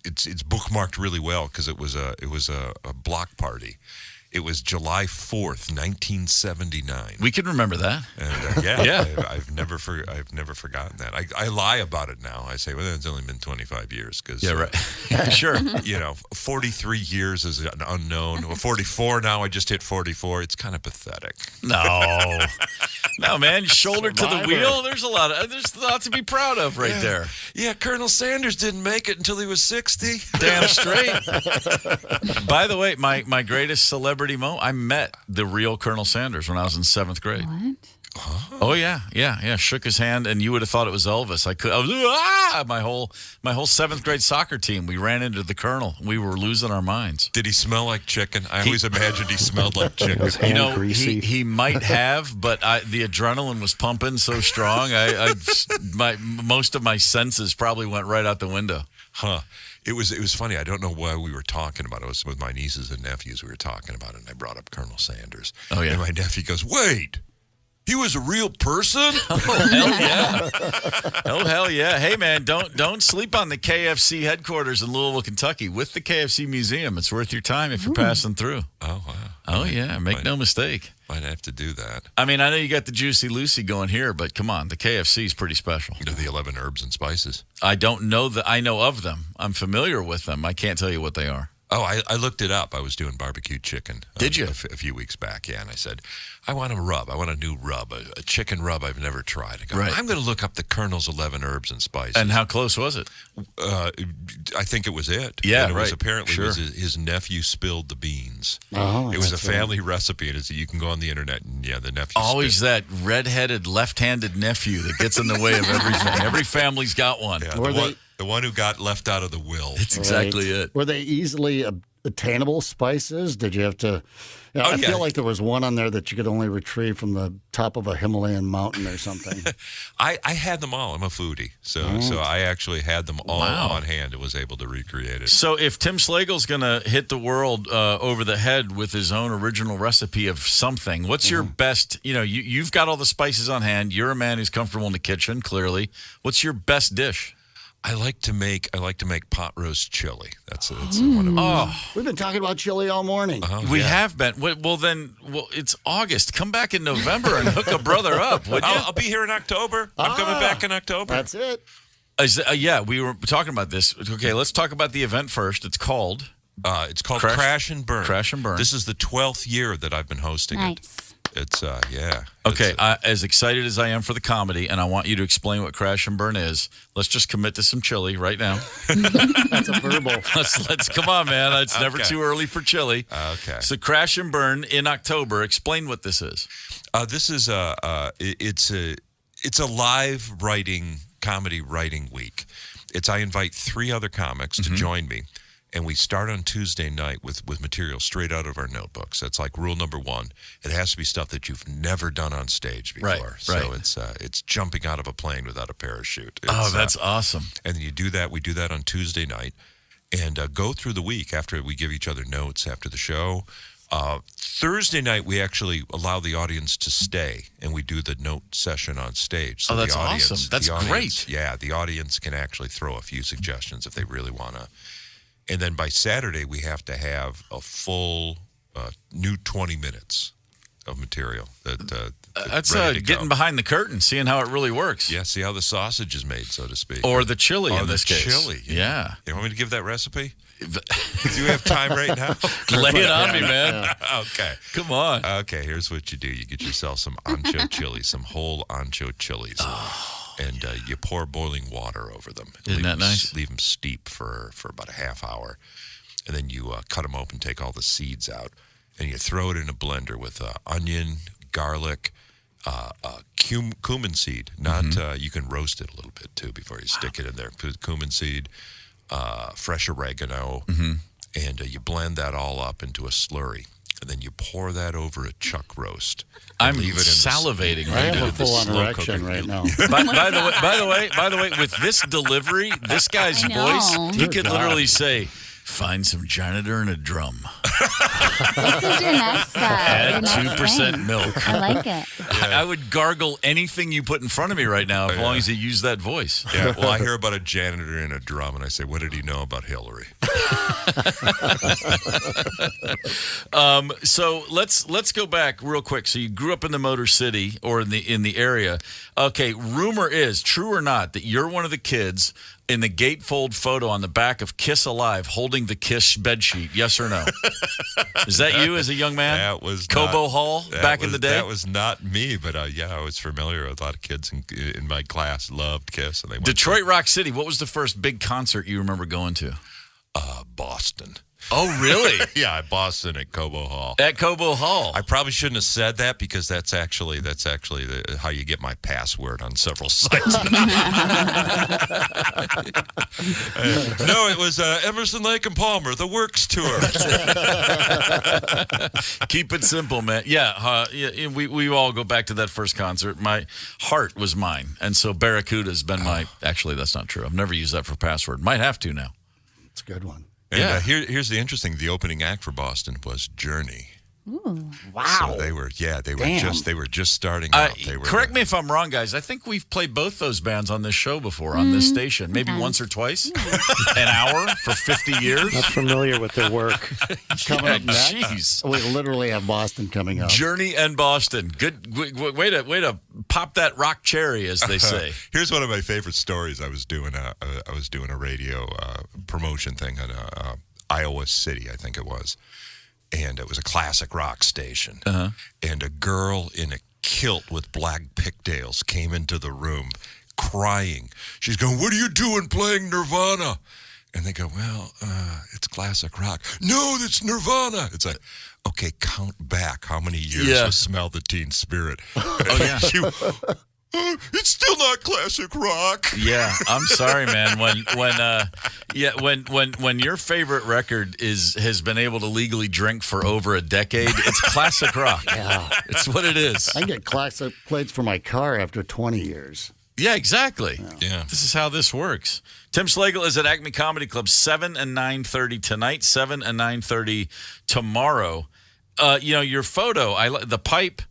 it's bookmarked really well because it was a block party. It was July 4th, 1979. We can remember that. And, I've never forgotten that. I lie about it now. I say, well, it's only been 25 years. Cause, right. Sure. 43 years is an unknown. 44 now. I just hit 44. It's kind of pathetic. No, man. Shoulder to the wheel. There's a lot to be proud of there. Yeah, Colonel Sanders didn't make it until he was 60. Damn straight. By the way, my greatest celebrity moment, I met the real Colonel Sanders when I was in 7th grade. What? Oh yeah. Shook his hand, and you would have thought it was Elvis. My whole 7th grade soccer team. We ran into the Colonel. We were losing our minds. Did he smell like chicken? I always imagined he smelled like chicken. He might have, but the adrenaline was pumping so strong. Most of my senses probably went right out the window. Huh. It was funny. I don't know why we were talking about it. It was with my nieces and nephews. We were talking about it, and I brought up Colonel Sanders. Oh, yeah. And my nephew goes, wait, he was a real person? Oh, hell yeah. Oh, hell yeah. Hey, man, don't sleep on the KFC headquarters in Louisville, Kentucky with the KFC Museum. It's worth your time if you're passing through. Oh, wow. Oh, yeah. Make no mistake. Might have to do that. I mean, I know you got the Juicy Lucy going here, but come on. The KFC is pretty special. The 11 herbs and spices. I don't know that. I know of them. I'm familiar with them. I can't tell you what they are. Oh, I looked it up. I was doing barbecue chicken. Did you? A few weeks back, yeah. And I said, I want a rub. I want a new rub, a chicken rub I've never tried. I go, Right. I'm going to look up the Colonel's 11 herbs and spices. And how close was it? I think it was it. Yeah, and it was right. apparently Sure. it was his nephew spilled the beans. Oh, it was a that's right. family recipe. And you can go on the internet and, the nephew Always that red-headed, left-handed nephew that gets in the way of everything. Every family's got one. Yeah, Were the one who got left out of the will. It's exactly it. Were they easily attainable spices? Did you have to? I feel like there was one on there that you could only retrieve from the top of a Himalayan mountain or something. I had them all. I'm a foodie, so I actually had them all on hand and was able to recreate it. So if Tim Slagle's going to hit the world over the head with his own original recipe of something, what's your best? You've got all the spices on hand. You're a man who's comfortable in the kitchen. Clearly, what's your best dish? I like to make pot roast chili. That's one of them. Oh, We've been talking about chili all morning. we have been. Well, it's August. Come back in November and hook a brother up, would you? I'll be here in October. I'm coming back in October. That's it. Yeah, we were talking about this. Okay, let's talk about the event first. It's called Crash and Burn. Crash and Burn. This is the 12th year that I've been hosting it. It's Okay, as excited as I am for the comedy, and I want you to explain what Crash and Burn is. Let's just commit to some chili right now. That's a verbal. Let's come on, man. It's never too early for chili. Okay. So Crash and Burn in October. Explain what this is. This is it's a live comedy writing week. I invite 3 other comics to join me. And we start on Tuesday night with material straight out of our notebooks. That's like rule number 1. It has to be stuff that you've never done on stage before. Right. So it's jumping out of a plane without a parachute. That's awesome. And then you do that. We do that on Tuesday night, and go through the week after we give each other notes after the show. Thursday night, we actually allow the audience to stay, and we do the note session on stage. So that's the audience, awesome. That's great. Yeah, the audience can actually throw a few suggestions if they really want to. And then by Saturday, we have to have a full new 20 minutes of material. That's getting behind the curtain, seeing how it really works. Yeah, see how the sausage is made, so to speak. Or the chili in this case. Chili. Yeah. You want me to give that recipe? Do you have time right now? Lay it on me, man. Okay. Come on. Okay, here's what you do. You get yourself some ancho chilies, some whole ancho chilies. And you pour boiling water over them. Isn't that nice? Leave them steep for about a half hour. And then you cut them open, take all the seeds out. And you throw it in a blender with onion, garlic, cumin seed. You can roast it a little bit, too, before you stick it in there. Cumin seed, fresh oregano. And you blend that all up into a slurry. And then you pour that over a chuck roast. I'm salivating I right have now. a full-on erection right now. By the way, with this delivery, this guy's voice, he could literally say, "Find some janitor and a drum." This is your next Add 2% milk. I like it. I would gargle anything you put in front of me right now, as long as you use that voice. Yeah, well, I hear about a janitor and a drum, and I say, what did he know about Hillary? So let's go back real quick. So you grew up in the Motor City or in the area. Okay, rumor is, true or not, that you're one of the kids in the gatefold photo on the back of Kiss Alive holding the Kiss bedsheet. Yes or no? Is that you as a young man? That was Cobo Hall back in the day? That was not me, but I was familiar with a lot of kids in my class loved Kiss. And they went Detroit Rock City, what was the first big concert you remember going to? Boston. Oh, really? Yeah, Boston at Cobo Hall. At Cobo Hall. I probably shouldn't have said that because that's actually how you get my password on several sites. No, it was Emerson, Lake and Palmer, the Works tour. Keep it simple, man. Yeah, we all go back to that first concert. My heart was mine, and so Barracuda's been my. Actually, that's not true. I've never used that for password. Might have to now. It's a good one. And here's the interesting. The opening act for Boston was Journey. Ooh. Wow. So they were Damn. just starting out. Correct me if I'm wrong, guys. I think we've played both those bands on this show before, on this station. Maybe once or twice. An hour for 50 years. Not familiar with their work. Coming up next, Jeez. we literally have Boston coming up. Journey and Boston. Good way to pop that rock cherry, as they say. Here's one of my favorite stories. I was doing a radio promotion thing in Iowa City, I think it was. And it was a classic rock station. Uh-huh. And a girl in a kilt with black pigtails came into the room crying. She's going, "What are you doing playing Nirvana?" And they go, "Well, it's classic rock." "No, that's Nirvana." It's like, okay, count back how many years with Smell the Teen Spirit. Oh, yeah. It's still not classic rock. Yeah, I'm sorry, man. When your favorite record has been able to legally drink for over a decade, it's classic rock. Yeah. It's what it is. I get classic plates for my car after 20 years. Yeah, exactly. Yeah. This is how this works. Tim Slagle is at Acme Comedy Club 7 and 9:30 tonight, 7 and 9:30 tomorrow. Your photo, the pipe.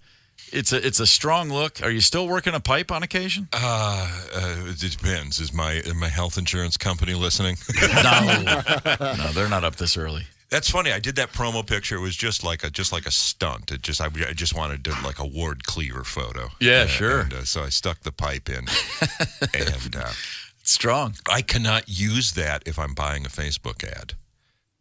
It's a strong look. Are you still working a pipe on occasion? It depends. Is my health insurance company listening? No, they're not up this early. That's funny. I did that promo picture. It was just like a stunt. I just wanted to like a ward cleaver photo. Yeah, sure. And, so I stuck the pipe in, and strong. I cannot use that if I'm buying a Facebook ad.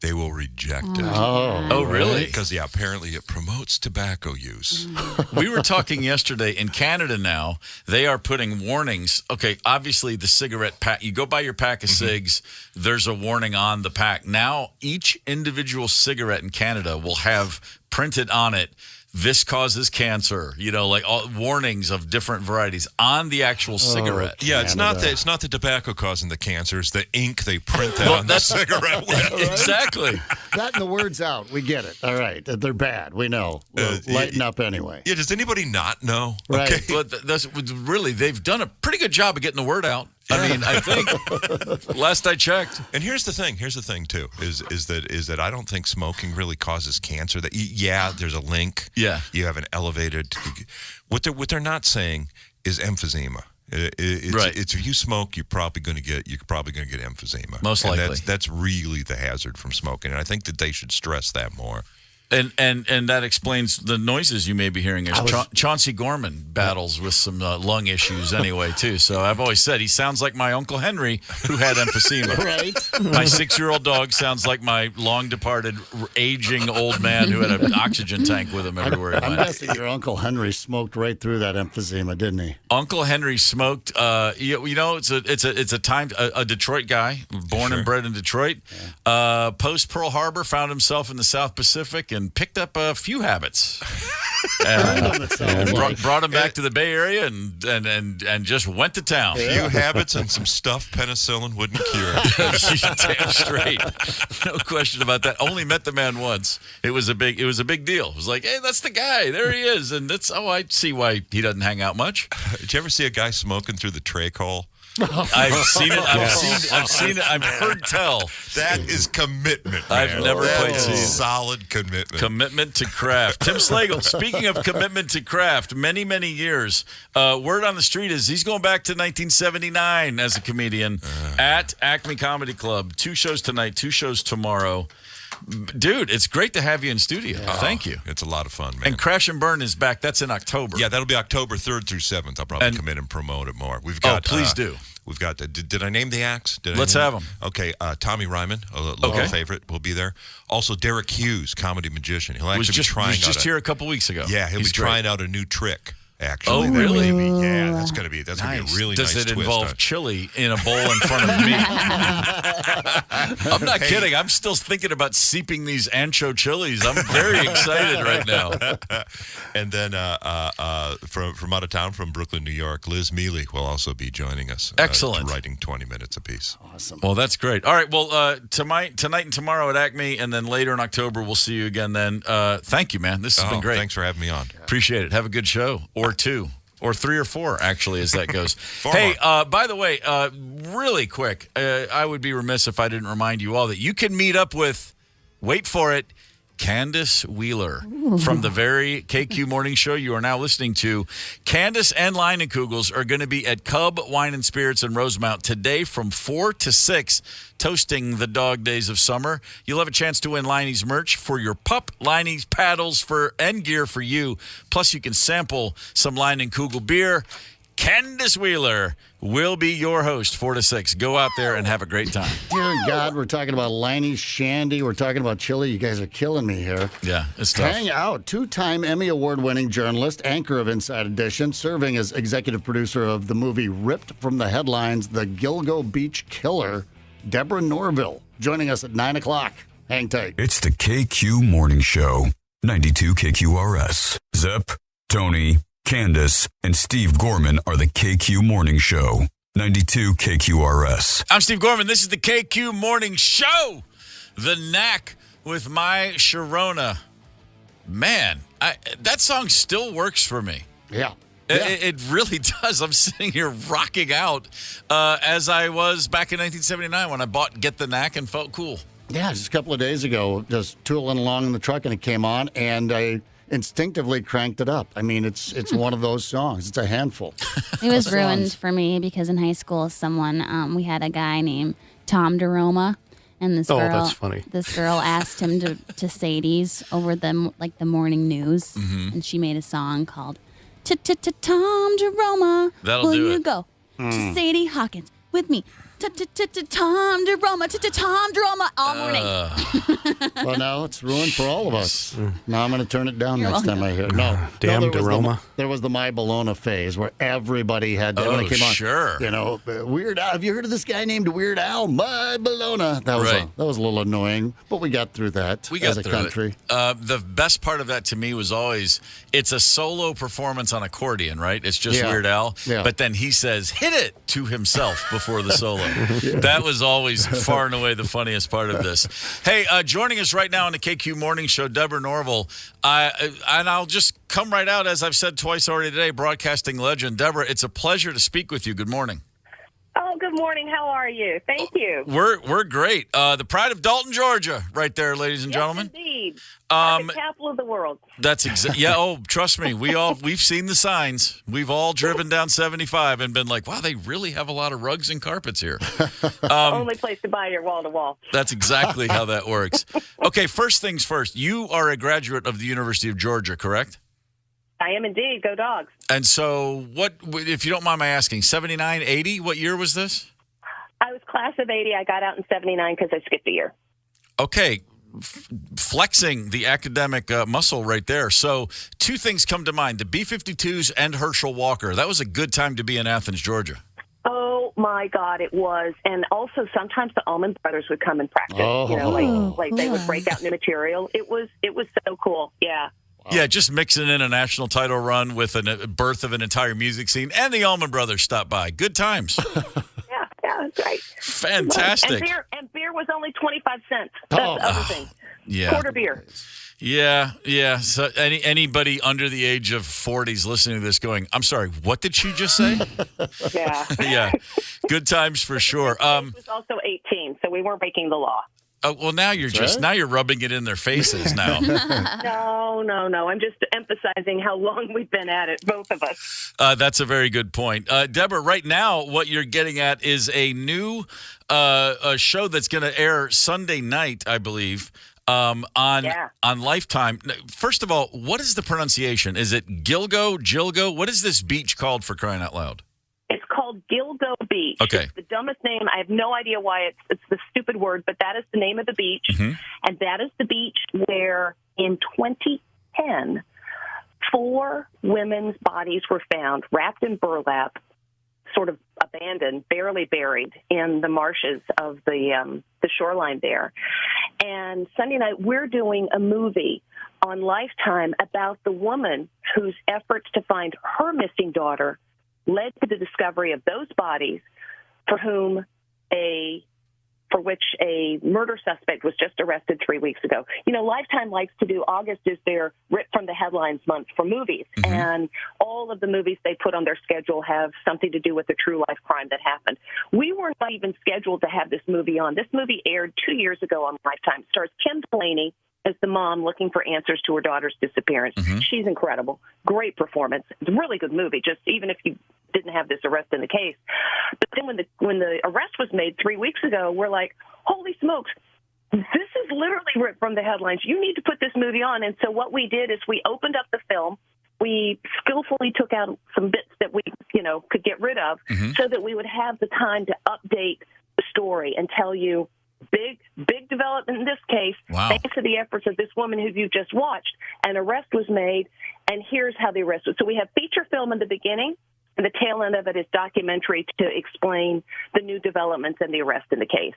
They will reject it. Oh, really? Because, apparently it promotes tobacco use. We were talking yesterday in Canada now, they are putting warnings. Okay, obviously the cigarette pack, you go buy your pack of cigs, there's a warning on the pack. Now, each individual cigarette in Canada will have printed on it, "This causes cancer," like all warnings of different varieties on the actual cigarette. Yeah, it's not the tobacco causing the cancer. It's the ink they print that on the cigarette with. Right? Exactly. That and the word's out. We get it. All right. They're bad. We know. We'll lighten up anyway. Yeah, does anybody not know? Right. Okay. But that's really, they've done a pretty good job of getting the word out. I mean, I think last I checked. And here's the thing too, is that I don't think smoking really causes cancer. That there's a link. Yeah. You have an elevated. What they're not saying is emphysema. Right. It's if you smoke, you're probably going to get emphysema. Most and likely. That's really the hazard from smoking, and I think that they should stress that more. And that explains the noises you may be hearing. Chauncey Gorman battles with some lung issues anyway, too. So I've always said he sounds like my Uncle Henry, who had emphysema. Right. My 6-year-old dog sounds like my long-departed, aging old man who had an oxygen tank with him everywhere he I'm went. guessing your Uncle Henry smoked right through that emphysema, didn't he? Uncle Henry smoked. It's a Detroit guy, born and bred in Detroit. Post Pearl Harbor, found himself in the South Pacific and picked up a few habits. Brought him back to the Bay Area and just went to town. A few habits and some stuff penicillin wouldn't cure. Damn straight. No question about that. Only met the man once. It was a big deal. It was like, hey, that's the guy. There he is. And I see why he doesn't hang out much. Did you ever see a guy smoking through the trach hole? I've seen it. I've seen it. I've heard tell. That is commitment. I've man. never That quite is seen solid commitment. Commitment to craft. Tim Slagle. Speaking of commitment to craft, many years. Word on the street is he's going back to 1979 as a comedian at Acme Comedy Club. 2 shows tonight, 2 shows tomorrow. Dude, it's great to have you in studio. Thank you. It's a lot of fun, man. And Crash and Burn is back. That's in October. Yeah, that'll be October 3rd through 7th. I'll probably come in and promote it more. We've got. Please do. We've got. Did I name the acts? Let's have them. Okay, Tommy Ryman, a local favorite, will be there. Also, Derek Hughes, comedy magician. He'll actually be trying. Was just here a couple weeks ago. Yeah, he'll be trying out a new trick. Actually, oh, really? That's gonna be a really Does nice it involve twist chili in a bowl in front of me? I'm not kidding. I'm still thinking about seeping these ancho chilies. I'm very excited right now. And then from out of town, from Brooklyn, New York, Liz Mealy will also be joining us. Excellent. Writing 20 minutes apiece. Awesome. Well, that's great. All right. Well, tonight and tomorrow at Acme, and then later in October, we'll see you again then. Thank you, man. This has been great. Thanks for having me on. Appreciate it. Have a good show. Or 2. Or 3 or 4, actually, as that goes. Hey, by the way, really quick, I would be remiss if I didn't remind you all that you can meet up with, wait for it, Candace Wheeler from the very KQ Morning Show you are now listening to. Candace and Leinenkugels are going to be at Cub Wine and Spirits in Rosemount today from 4 to 6, toasting the dog days of summer. You'll have a chance to win Leinie's merch for your pup, Leinie's paddles and gear for you. Plus, you can sample some Leinenkugel beer. Candace Wheeler will be your host, 4 to 6. Go out there and have a great time. Dear God, we're talking about Leinie's Shandy. We're talking about chili. You guys are killing me here. Yeah, it's tough. Hang out. 2-time Emmy Award-winning journalist, anchor of Inside Edition, serving as executive producer of the movie ripped from the headlines, The Gilgo Beach Killer, Deborah Norville, joining us at 9 o'clock. Hang tight. It's the KQ Morning Show, 92 KQRS. Zep, Tony, Candace, and Steve Gorman are the KQ Morning Show, 92 KQRS. I'm Steve Gorman. This is the KQ Morning Show. The Knack with My Sharona. Man, that song still works for me. Yeah. It really does. I'm sitting here rocking out as I was back in 1979 when I bought Get the Knack and felt cool. Yeah, just a couple of days ago, just tooling along in the truck, and it came on, and I instinctively cranked it up. I mean, it's one of those songs. It's a handful. It was ruined for me because in high school, we had a guy named Tom DeRoma, and this girl, that's funny. This girl asked him to Sadie's over the morning news, and she made a song called Tom DeRoma. That'll Will do you it. go to Sadie Hawkins with me? Tom DeRoma all morning. Well, now it's ruined for all of us. Now I'm going to turn it down next time I hear it. Damn DeRoma. There was the My Bologna phase where everybody had when it came on. Sure. You know, Weird Al. Have you heard of this guy named Weird Al? My Bologna. That was a little annoying, but we got through that as a country. The best part of that to me was always it's a solo performance on accordion, right? It's just Weird Al, but then he says "hit it" to himself before the solo. That was always far and away the funniest part of this. Hey, joining us right now on the KQ Morning Show, Deborah Norville. And I'll just come right out, as I've said twice already today, broadcasting legend. Deborah, it's a pleasure to speak with you. Good morning. Oh, good morning. How are you? Thank you. We're great. The pride of Dalton, Georgia, right there, ladies and gentlemen. Indeed. The capital of the world. That's yeah. Oh, trust me, we've seen the signs. We've all driven down 75 and been like, wow, they really have a lot of rugs and carpets here. Only place to buy your wall to wall. That's exactly how that works. Okay, first things first. You are a graduate of the University of Georgia, correct? I am indeed. Go Dogs. And so, what, if you don't mind my asking, 79, 80? What year was this? I was class of 80. I got out in 79 because I skipped a year. Okay. Flexing the academic muscle right there. So, two things come to mind. The B-52s and Herschel Walker. That was a good time to be in Athens, Georgia. Oh, my God, it was. And also, sometimes the Allman Brothers would come and practice. Oh. You know, like they would break out new material. It was so cool. Yeah. Yeah, just mixing in a national title run with a birth of an entire music scene. And the Allman Brothers stopped by. Good times. Yeah, that's right. Fantastic. And beer was only 25 cents. That's the other thing. Yeah. Quarter beer. Yeah. So anybody under the age of 40 is listening to this going, I'm sorry, what did she just say? Yeah. Yeah. Good times for sure. It was also 18, so we weren't breaking the law. Well, now you're rubbing it in their faces now. No. I'm just emphasizing how long we've been at it, both of us. That's a very good point. Deborah, right now, what you're getting at is a new a show that's going to air Sunday night, I believe, on Lifetime. First of all, what is the pronunciation? Is it Gilgo? What is this beach called, for crying out loud? It's called Gilgo Beach. Okay. It's the dumbest name. I have no idea why it's the stupid word, but that is the name of the beach. Mm-hmm. And that is the beach where in 2010, 4 women's bodies were found wrapped in burlap, sort of abandoned, barely buried in the marshes of the shoreline there. And Sunday night, we're doing a movie on Lifetime about the woman whose efforts to find her missing daughter led to the discovery of those bodies, for which a murder suspect was just arrested 3 weeks ago. You know, Lifetime likes to do, August is their rip from the headlines month for movies. Mm-hmm. And all of the movies they put on their schedule have something to do with a true life crime that happened. We were not even scheduled to have this movie on. This movie aired 2 years ago on Lifetime. It stars Kim Delaney, as the mom looking for answers to her daughter's disappearance. She's incredible. Great performance. It's a really good movie, just even if you didn't have this arrest in the case. But then when the arrest was made 3 weeks ago, we're like, holy smokes, this is literally ripped from the headlines. You need to put this movie on. And so what we did is we opened up the film. We skillfully took out some bits that we, could get rid of so that we would have the time to update the story and tell you big development in this case, thanks to the efforts of this woman who you just watched. An arrest was made, and here's how the arrest was. So we have feature film in the beginning, and the tail end of it is documentary to explain the new developments and the arrest in the case.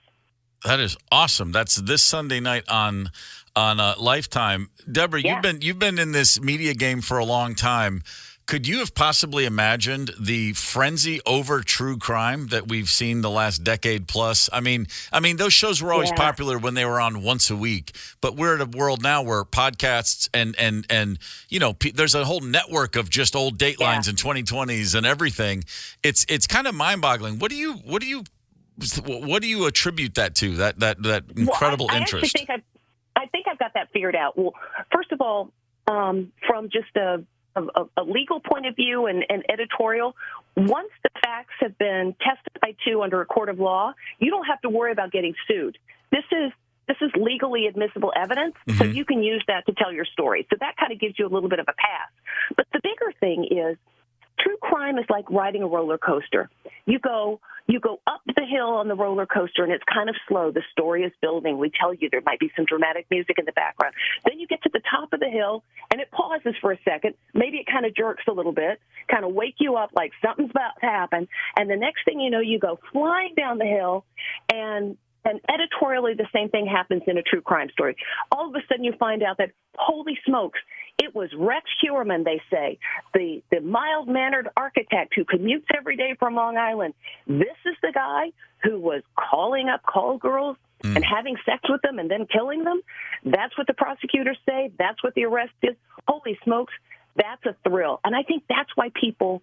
That is awesome. That's this Sunday night on Lifetime. Deborah, you've been in this media game for a long time. Could you have possibly imagined the frenzy over true crime that we've seen the last decade plus? I mean, those shows were always popular when they were on once a week, but we're at a world now where podcasts and there's a whole network of just old Datelines and 2020s and everything. It's kind of mind-boggling. What do you attribute that to? That incredible interest. I think I've got that figured out. Well, first of all, from just a legal point of view and editorial, once the facts have been testified to under a court of law, you don't have to worry about getting sued. This is legally admissible evidence, so you can use that to tell your story. So that kind of gives you a little bit of a pass. But the bigger thing is, true crime is like riding a roller coaster. You go up the hill on the roller coaster, and it's kind of slow. The story is building. We tell you there might be some dramatic music in the background. Then you get to the top of the hill, and it pauses for a second. Maybe it kind of jerks a little bit, kind of wake you up like something's about to happen. And the next thing you know, you go flying down the hill, and editorially the same thing happens in a true crime story. All of a sudden you find out that, holy smokes, it was Rex Heuermann, they say, the mild-mannered architect who commutes every day from Long Island. This is the guy who was calling up call girls and having sex with them and then killing them. That's what the prosecutors say. That's what the arrest is. Holy smokes, that's a thrill. And I think that's why people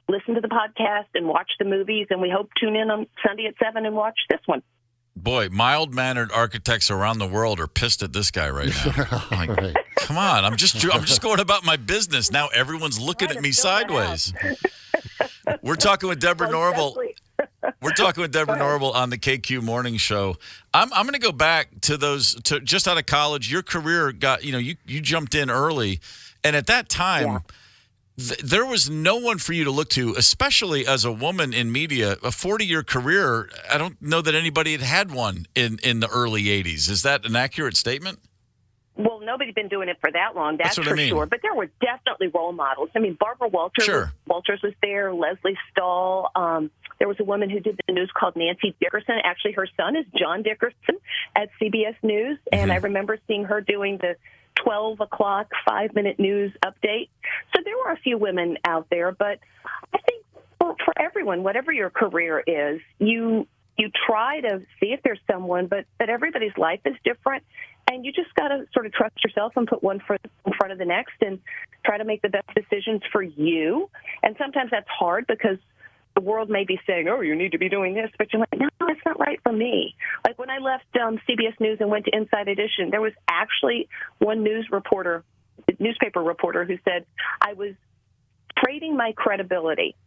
listen to the podcast and watch the movies, and we hope tune in on Sunday at 7 and watch this one. Boy, mild-mannered architects around the world are pissed at this guy right now. Like, come on, I'm just going about my business. Now everyone's looking at me sideways. We're talking with Deborah Norville. We're talking with Deborah Norville on the KQ Morning Show. I'm going to go back to just out of college. Your career got, you jumped in early, and at that time. There was no one for you to look to, especially as a woman in media. A 40-year career, I don't know that anybody had one in the early 80s. Is that an accurate statement? Well, nobody's been doing it for that long, that's for sure. But there were definitely role models. I mean, Barbara Walters was there, Leslie Stahl. There was a woman who did the news called Nancy Dickerson. Actually, her son is John Dickerson at CBS News, and I remember seeing her doing the 12 o'clock 5-minute news update. So there were a few women out there, but I think for everyone, whatever your career is, you try to see if there's someone, but everybody's life is different, and you just got to sort of trust yourself and put one foot in front of the next and try to make the best decisions for you. And sometimes that's hard because the world may be saying, oh, you need to be doing this, but you're like, no, it's not right for me. Like when I left CBS News and went to Inside Edition, there was actually one newspaper reporter who said I was trading my credibility.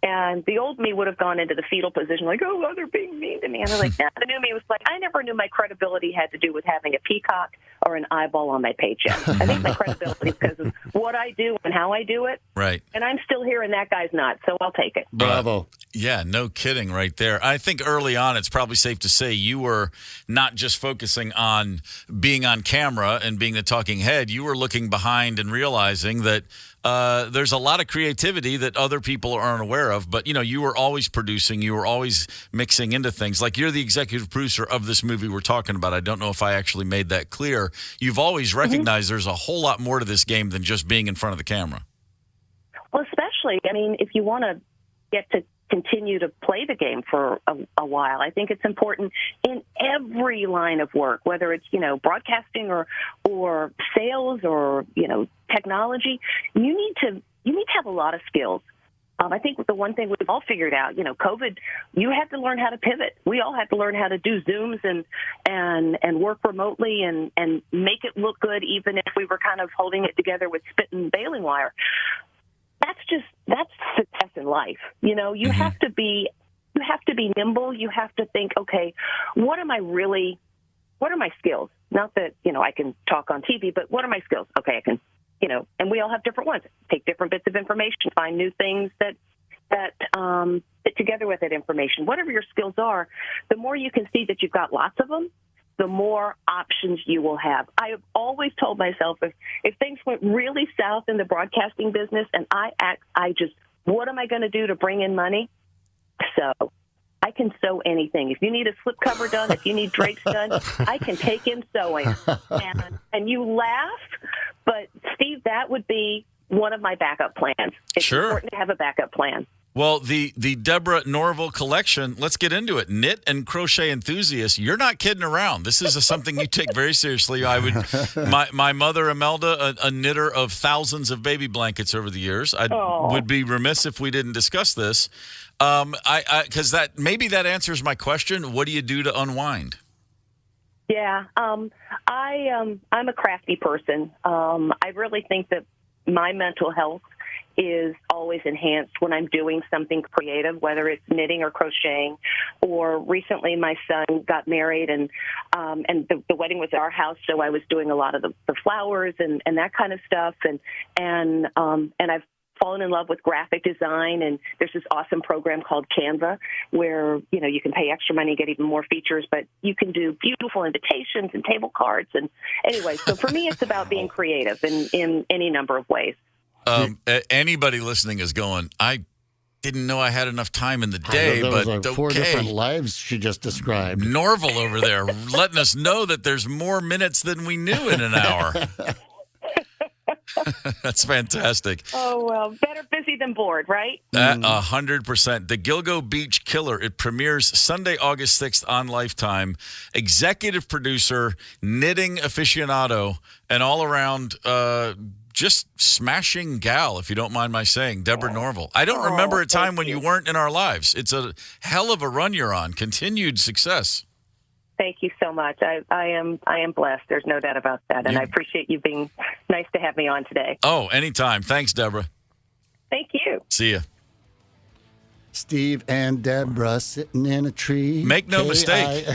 And the old me would have gone into the fetal position, like, oh, well, they're being mean to me. And they're like, no, the new me was like, I never knew my credibility had to do with having a peacock or an eyeball on my paycheck. I think my credibility is because of what I do and how I do it. Right. And I'm still here and that guy's not, so I'll take it. Bravo. Yeah, no kidding right there. I think early on, it's probably safe to say you were not just focusing on being on camera and being the talking head. You were looking behind and realizing that there's a lot of creativity that other people aren't aware of. But, you were always producing. You were always mixing into things. Like you're the executive producer of this movie we're talking about. I don't know if I actually made that clear. You've always recognized there's a whole lot more to this game than just being in front of the camera. Well, especially, if you want to get to continue to play the game for a while. I think it's important in every line of work, whether it's, broadcasting or sales or, technology. You need to have a lot of skills. I think the one thing we've all figured out, COVID, you had to learn how to pivot. We all had to learn how to do Zooms and work remotely and make it look good, even if we were kind of holding it together with spit and baling wire. That's success in life. You have to be nimble. You have to think, okay, what are my skills? Not that, I can talk on TV, but what are my skills? Okay, I can, and we all have different ones. Take different bits of information, find new things that fit together with that information. Whatever your skills are, the more you can see that you've got lots of them, the more options you will have. I have always told myself if things went really south in the broadcasting business and what am I going to do to bring in money? So I can sew anything. If you need a slipcover done, if you need drapes done, I can take in sewing. And you laugh, but Steve, that would be one of my backup plans. It's important to have a backup plan. Well, the Deborah Norville collection, let's get into it. Knit and crochet enthusiast, you're not kidding around. This is something you take very seriously. My mother, Imelda, a knitter of thousands of baby blankets over the years. I would be remiss if we didn't discuss this. Because maybe that answers my question. What do you do to unwind? Yeah, I'm a crafty person. I really think that my mental health is always enhanced when I'm doing something creative, whether it's knitting or crocheting. Or recently, my son got married, and the wedding was at our house, so I was doing a lot of the flowers and that kind of stuff. And I've fallen in love with graphic design, and there's this awesome program called Canva where you can pay extra money and get even more features, but you can do beautiful invitations and table cards. And anyway, so for me, it's about being creative in any number of ways. Anybody listening is going, I didn't know I had enough time in the day, but was like 4 different lives she just described. Norville over there letting us know that there's more minutes than we knew in an hour. That's fantastic. Oh, well, better busy than bored, right? 100%. The Gilgo Beach Killer. It premieres Sunday, August 6th on Lifetime. Executive producer, knitting aficionado, and all around just smashing gal, if you don't mind my saying, Deborah Norville. I don't remember a time when you weren't in our lives. It's a hell of a run you're on. Continued success. Thank you so much. I am blessed. There's no doubt about that. And I appreciate you being nice to have me on today. Oh, anytime. Thanks, Deborah. Thank you. See ya. Steve and Deborah sitting in a tree. Make no mistake.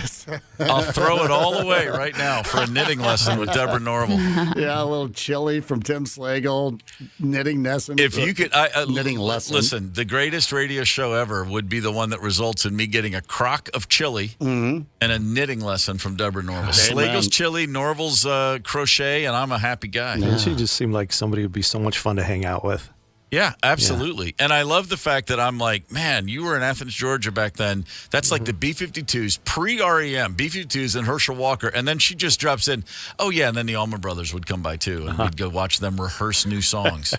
I'll throw it all away right now for a knitting lesson with Deborah Norville. Yeah, a little chili from Tim Slagle, knitting lesson. If you could, knitting lesson. Listen, the greatest radio show ever would be the one that results in me getting a crock of chili and a knitting lesson from Deborah Norville. Slagle's chili, Norville's crochet, and I'm a happy guy. Yeah. She just seemed like somebody who'd be so much fun to hang out with. Yeah, absolutely. Yeah. And I love the fact that I'm like, man, you were in Athens, Georgia back then. That's like the B-52s, pre-REM, B-52s and Herschel Walker. And then she just drops in, oh, yeah, and then the Allman Brothers would come by, too. And we'd go watch them rehearse new songs.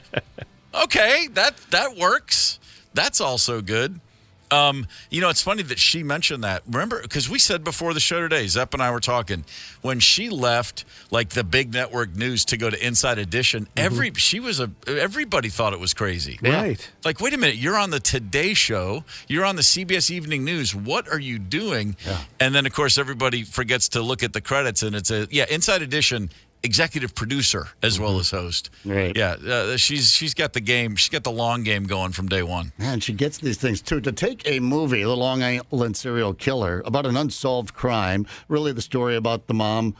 Okay, that works. That's also good. It's funny that she mentioned that. Remember, because we said before the show today, Zepp and I were talking, when she left, like the big network news to go to Inside Edition, everybody thought it was crazy. Right. Like, wait a minute, you're on the Today Show, you're on the CBS Evening News, what are you doing? Yeah. And then, of course, everybody forgets to look at the credits, and it's Inside Edition, executive producer as well as host. Right. Yeah, she's got the game. She's got the long game going from day one. Man, she gets these things, too. To take a movie, The Long Island Serial Killer, about an unsolved crime, really the story about the mom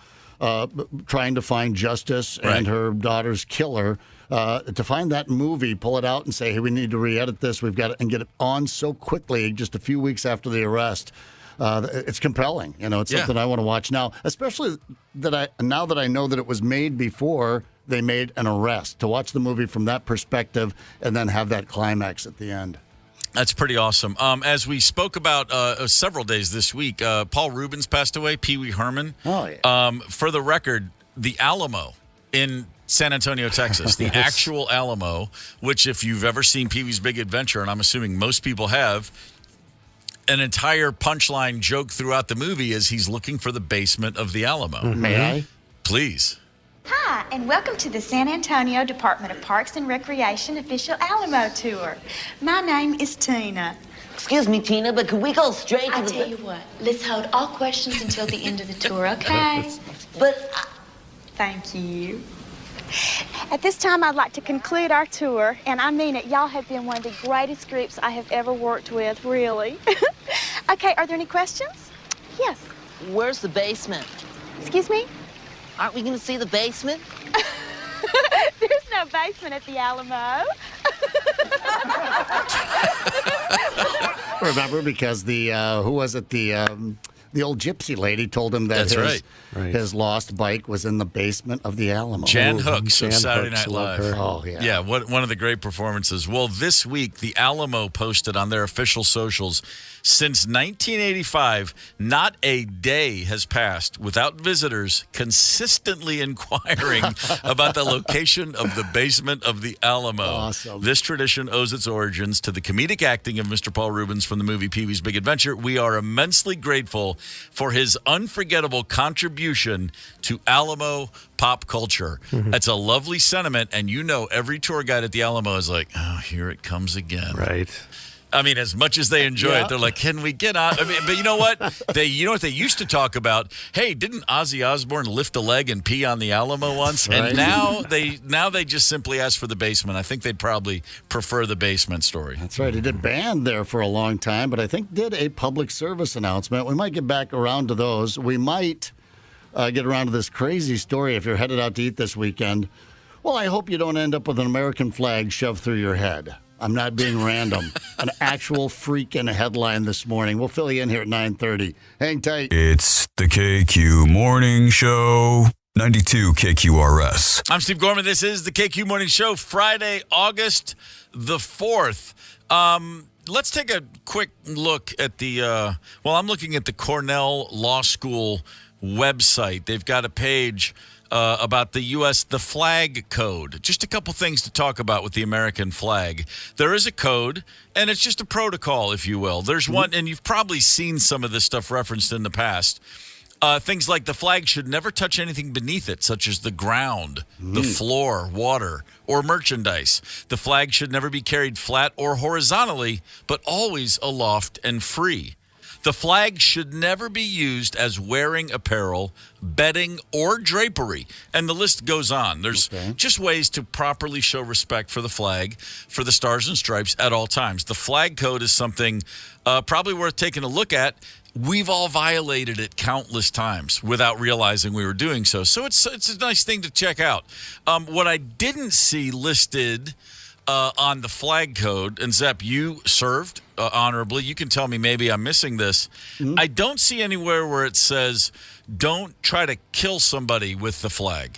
trying to find justice and her daughter's killer, to find that movie, pull it out and say, hey, we need to re-edit this, we've got it, and get it on so quickly, just a few weeks after the arrest. It's compelling. It's something I want to watch now, especially now that I know that it was made before they made an arrest, to watch the movie from that perspective and then have that climax at the end. That's pretty awesome. As we spoke about several days this week, Paul Rubens passed away, Pee Wee Herman. Oh, yeah. For the record, the Alamo in San Antonio, Texas, the actual Alamo, which if you've ever seen Pee Wee's Big Adventure, and I'm assuming most people have, an entire punchline joke throughout the movie is he's looking for the basement of the Alamo. May I? Please. Hi, and welcome to the San Antonio Department of Parks and Recreation official Alamo tour. My name is Tina. Excuse me, Tina, but could we go straight to I tell you what, let's hold all questions until the end of the tour, okay? Thank you. At this time, I'd like to conclude our tour, and I mean it. Y'all have been one of the greatest groups I have ever worked with, really. Okay, are there any questions? Yes. Where's the basement? Excuse me? Aren't we going to see the basement? There's no basement at the Alamo. Remember, because the who was it? The old gypsy lady told him that his lost bike was in the basement of the Alamo. Jan Hooks of Saturday Night Live. Oh, yeah. Yeah, one of the great performances. Well, this week, the Alamo posted on their official socials, since 1985, not a day has passed without visitors consistently inquiring about the location of the basement of the Alamo. Awesome. This tradition owes its origins to the comedic acting of Mr. Paul Reubens from the movie Pee-wee's Big Adventure. We are immensely grateful for his unforgettable contribution to Alamo pop culture. That's a lovely sentiment, and you know every tour guide at the Alamo is like, oh, here it comes again. Right. I mean, as much as they enjoy it, they're like, can we get on? I mean, but you know what? You know what they used to talk about? Hey, didn't Ozzy Osbourne lift a leg and pee on the Alamo once? Right. And now they just simply ask for the basement. I think they'd probably prefer the basement story. That's right. He did band there for a long time, but I think did a public service announcement. We might get back around to those. We might get around to this crazy story if you're headed out to eat this weekend. Well, I hope you don't end up with an American flag shoved through your head. I'm not being random. An actual freaking headline this morning. We'll fill you in here at 9:30. Hang tight. It's the KQ Morning Show. 92 KQRS. I'm Steve Gorman. This is the KQ Morning Show, Friday, August the 4th. Let's take a quick look at I'm looking at the Cornell Law School website. They've got a page about the flag code. Just a couple things to talk about with the American flag. There is a code, and it's just a protocol, if you will. There's one, and you've probably seen some of this stuff referenced in the past. Things like the flag should never touch anything beneath it, such as the ground, the floor, water, or merchandise. The flag should never be carried flat or horizontally, but always aloft and free. The flag should never be used as wearing apparel, bedding, or drapery. And the list goes on. There's just ways to properly show respect for the flag, for the stars and stripes at all times. The flag code is something probably worth taking a look at. We've all violated it countless times without realizing we were doing so. So it's a nice thing to check out. What I didn't see listed on the flag code, and Zepp, you served honorably. You can tell me maybe I'm missing this. I don't see anywhere where it says don't try to kill somebody with the flag.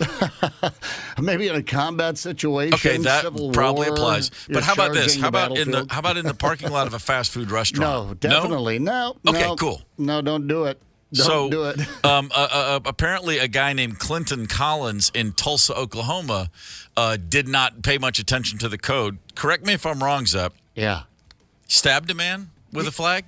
Maybe in a combat situation. Okay, that Civil probably War, applies. But how about this? How about in battlefield. the parking lot of a fast food restaurant? No, definitely no. Okay, cool. No, don't do it. Don't do it. Apparently a guy named Clinton Collins in Tulsa, Oklahoma, did not pay much attention to the code. Correct me if I'm wrong, Zepp. Yeah. Stabbed a man with a flag?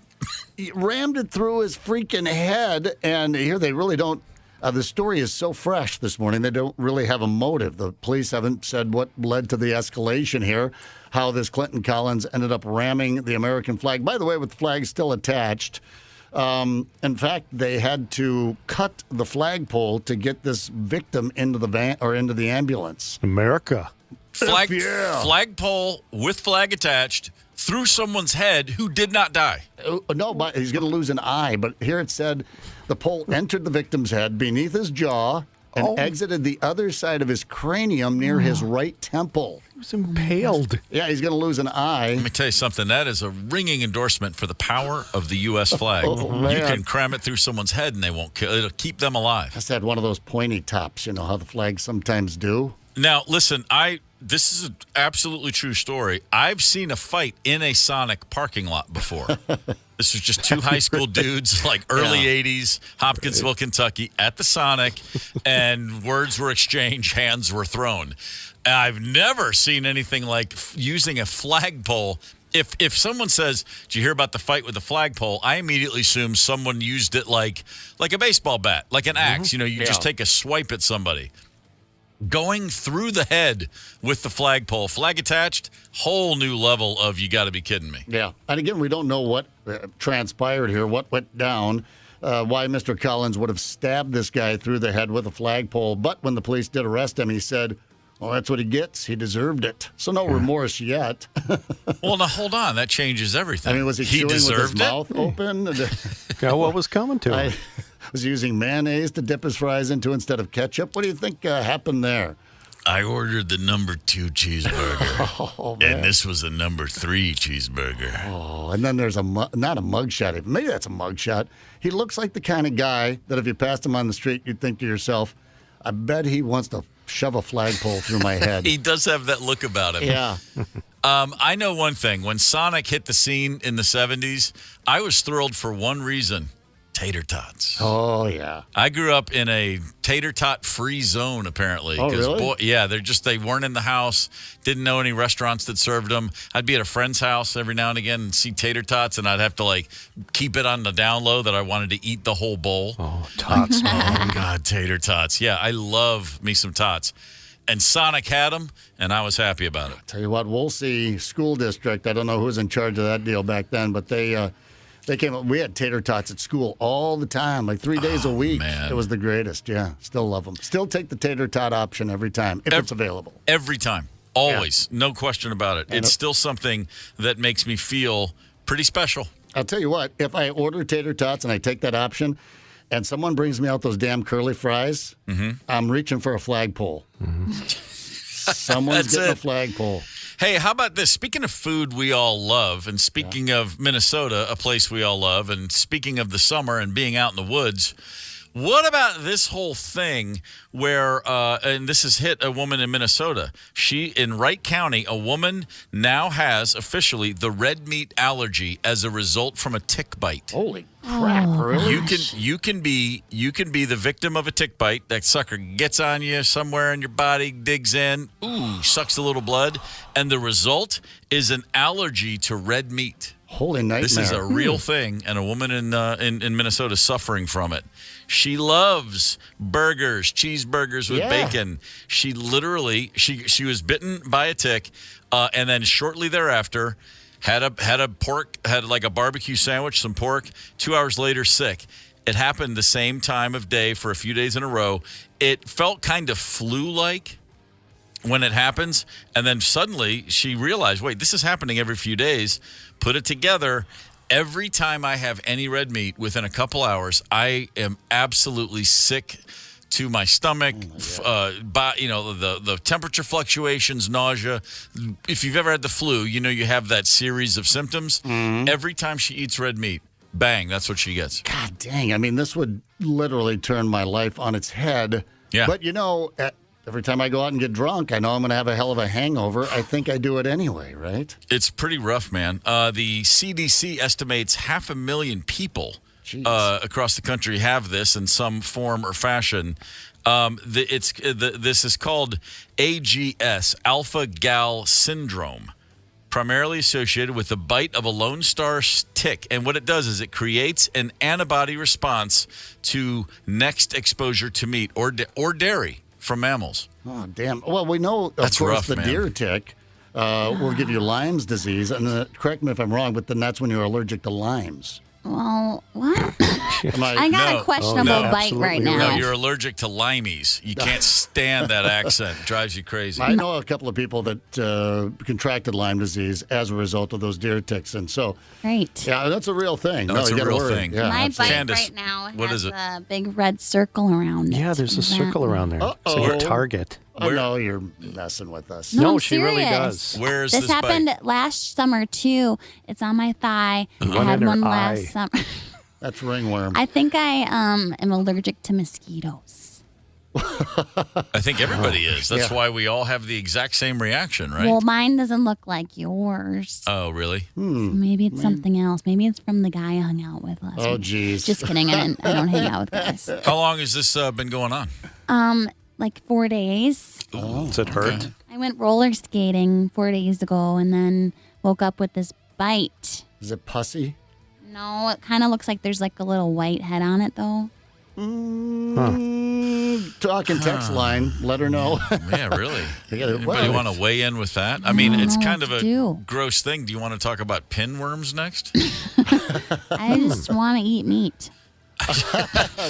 He rammed it through his freaking head, and here they really don't. The story is so fresh this morning, they don't really have a motive. The police haven't said what led to the escalation here, how this Clinton Collins ended up ramming the American flag. By the way, with the flag still attached. In fact, they had to cut the flagpole to get this victim into the van or into the ambulance. America. Flagpole with flag attached through someone's head who did not die. No, but he's going to lose an eye. But here it said the pole entered the victim's head beneath his jaw and exited the other side of his cranium near his right temple. He was impaled. Yeah, he's going to lose an eye. Let me tell you something. That is a ringing endorsement for the power of the U.S. flag. You can cram it through someone's head and they won't kill. It'll keep them alive. Just had one of those pointy tops. You know how the flags sometimes do. Now, listen, this is an absolutely true story. I've seen a fight in a Sonic parking lot before. This was just two high school dudes, like early 80s, Hopkinsville, Kentucky, at the Sonic, and words were exchanged, hands were thrown. I've never seen anything like using a flagpole. If someone says, "Did you hear about the fight with the flagpole?" I immediately assume someone used it like a baseball bat, like an axe. You know, you just take a swipe at somebody. Going through the head with the flagpole, flag attached, whole new level of you got to be kidding me. Yeah. And again, we don't know what transpired here, what went down, why Mr. Collins would have stabbed this guy through the head with a flagpole. But when the police did arrest him, he said, well, that's what he gets. He deserved it. So no remorse yet. Well, now hold on. That changes everything. I mean, was he chewing with his mouth open? Yeah, what was coming to him? Was he using mayonnaise to dip his fries into instead of ketchup? What do you think happened there? I ordered the number 2 cheeseburger, and this was a number 3 cheeseburger. Oh, and then there's not a mugshot. Maybe that's a mugshot. He looks like the kind of guy that if you passed him on the street, you'd think to yourself, I bet he wants to shove a flagpole through my head. He does have that look about him. Yeah. I know one thing. When Sonic hit the scene in the 70s, I was thrilled for one reason. Tater tots. Oh, yeah. I grew up in a tater tot free zone, apparently. Oh, really? They weren't in the house, didn't know any restaurants that served them. I'd be at a friend's house every now and again and see tater tots, and I'd have to, keep it on the down low that I wanted to eat the whole bowl. Oh, tots. Oh, God, tater tots. Yeah, I love me some tots. And Sonic had them, and I was happy about it. Tell you what, Woolsey School District, I don't know who was in charge of that deal back then, but they came up. We had tater tots at school all the time, 3 days a week. Man. It was the greatest. Yeah, still love them. Still take the tater tot option every time if it's available. Every time, always, no question about it. And it's still something that makes me feel pretty special. I'll tell you what, if I order tater tots and I take that option, and someone brings me out those damn curly fries, I'm reaching for a flagpole. Someone's getting a flagpole. Hey, how about this? Speaking of food we all love, and speaking of Minnesota, a place we all love, and speaking of the summer and being out in the woods, what about this whole thing where, and this has hit a woman in Minnesota. In Wright County, a woman now has officially the red meat allergy as a result from a tick bite. Holy crap, really? You can be the victim of a tick bite. That sucker gets on you somewhere in your body, digs in, sucks a little blood, and the result is an allergy to red meat. Holy nightmare. This is a real thing, and a woman in Minnesota is suffering from it. She loves burgers, cheeseburgers with bacon. She literally, she was bitten by a tick, and then shortly thereafter had a barbecue sandwich, some pork. 2 hours later, sick. It happened the same time of day for a few days in a row. It felt kind of flu-like when it happens, and then suddenly she realized, wait, this is happening every few days. Put it together. Every time I have any red meat, within a couple hours, I am absolutely sick to my stomach. The temperature fluctuations, nausea. If you've ever had the flu, you have that series of symptoms. Every time she eats red meat, bang, that's what she gets. God dang. I mean, this would literally turn my life on its head. Yeah. But, every time I go out and get drunk, I know I'm going to have a hell of a hangover. I think I do it anyway, right? It's pretty rough, man. The CDC estimates 500,000 people across the country have this in some form or fashion. This is called AGS, alpha-gal syndrome, primarily associated with the bite of a Lone Star tick. And what it does is it creates an antibody response to next exposure to meat or dairy from mammals. Oh, damn. Well, we know, That's of course, rough, the man. deer tick will give you Lyme's disease. And correct me if I'm wrong, but then that's when you're allergic to limes. Well, what? I got a questionable bite right now. No, you're allergic to limeys. You can't stand that accent. It drives you crazy. I know a couple of people that contracted Lyme disease as a result of those deer ticks. And so, Great. yeah, that's a real thing. No, it's you a gotta real worry. thing. Yeah, My absolutely. bite Candace, right now what has is it? a big red circle around it. Yeah, there's a circle around there. It's like a target. Oh, no, you're messing with us. No, I'm she really serious. does. Where is This this happened bite? last summer too. It's on my thigh. I One had in her one eye. last summer. That's ringworm. I think I am allergic to mosquitoes. I think everybody is. That's why we all have the exact same reaction, right? Well, mine doesn't look like yours. Oh, really? Maybe it's something else. Maybe it's from the guy I hung out with last Oh, week. geez. Just kidding. I don't hang out with guys. How long has this been going on? Like 4 days. Does it hurt? Okay. I went roller skating 4 days ago and then woke up with this bite. Is it pussy? No, it kind of looks like there's like a little white head on it though. Talking text line. Let her know. Yeah, really. Anybody well, want to weigh in with that? I mean, it's kind of a do. gross thing. Do you want to talk about pinworms next? I just want to eat meat.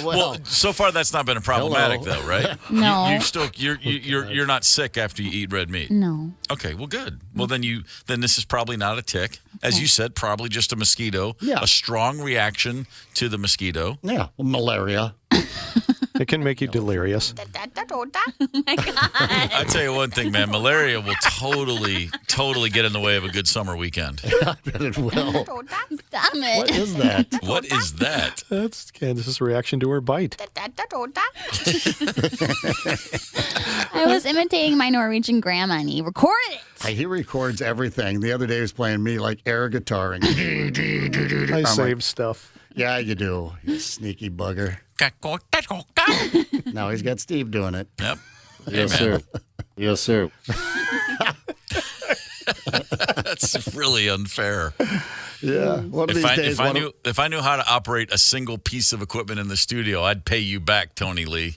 Well, so far that's not been problematic, though, right? No. You're not sick after you eat red meat. No. Okay, well, good. Well, then this is probably not a tick, as you said, probably just a mosquito. Yeah. A strong reaction to the mosquito. Yeah, malaria. It can make you delirious. Oh my God. I tell you one thing, man. Malaria will totally get in the way of a good summer weekend. I bet it will. Stop it. What is that? What is that? That's Candace's reaction to her bite. I was imitating my Norwegian grandma, and he recorded it. He records everything. The other day he was playing me like air guitaring. I save stuff. Yeah, you do. You sneaky bugger. Now he's got Steve doing it. Yep. Yes, sir. Yes, sir. That's really unfair. Yeah. One of these days, if I knew how to operate a single piece of equipment in the studio, I'd pay you back, Tony Lee.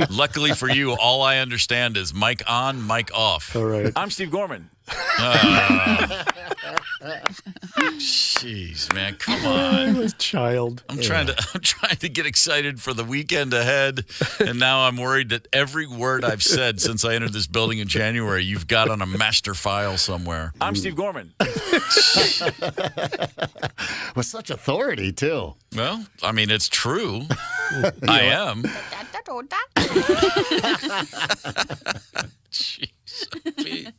Luckily for you, all I understand is mic on, mic off. All right. I'm Steve Gorman. Jeez, man, come on. I was a child. I'm trying to get excited for the weekend ahead, and now I'm worried that every word I've said since I entered this building in January, you've got on a master file somewhere. I'm Steve Gorman. With such authority, too. Well, I mean, it's true. I am. Jeez, Pete.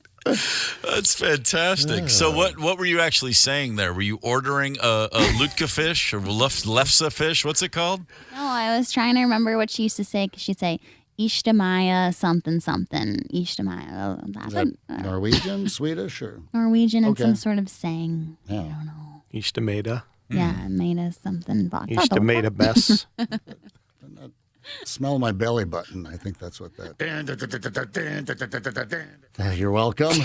That's fantastic. Yeah. So what were you actually saying there? Were you ordering a lutka fish or lefse fish? What's it called? No, I was trying to remember what she used to say, because she'd say, Ishtamaya something something. Ishtamaya. Is that Norwegian, Swedish, or? Norwegian and some sort of saying. Yeah. I don't know. Ishtameda. Yeah, Meda something. Ishtameda best. Smell my belly button. I think that's what that. You're welcome.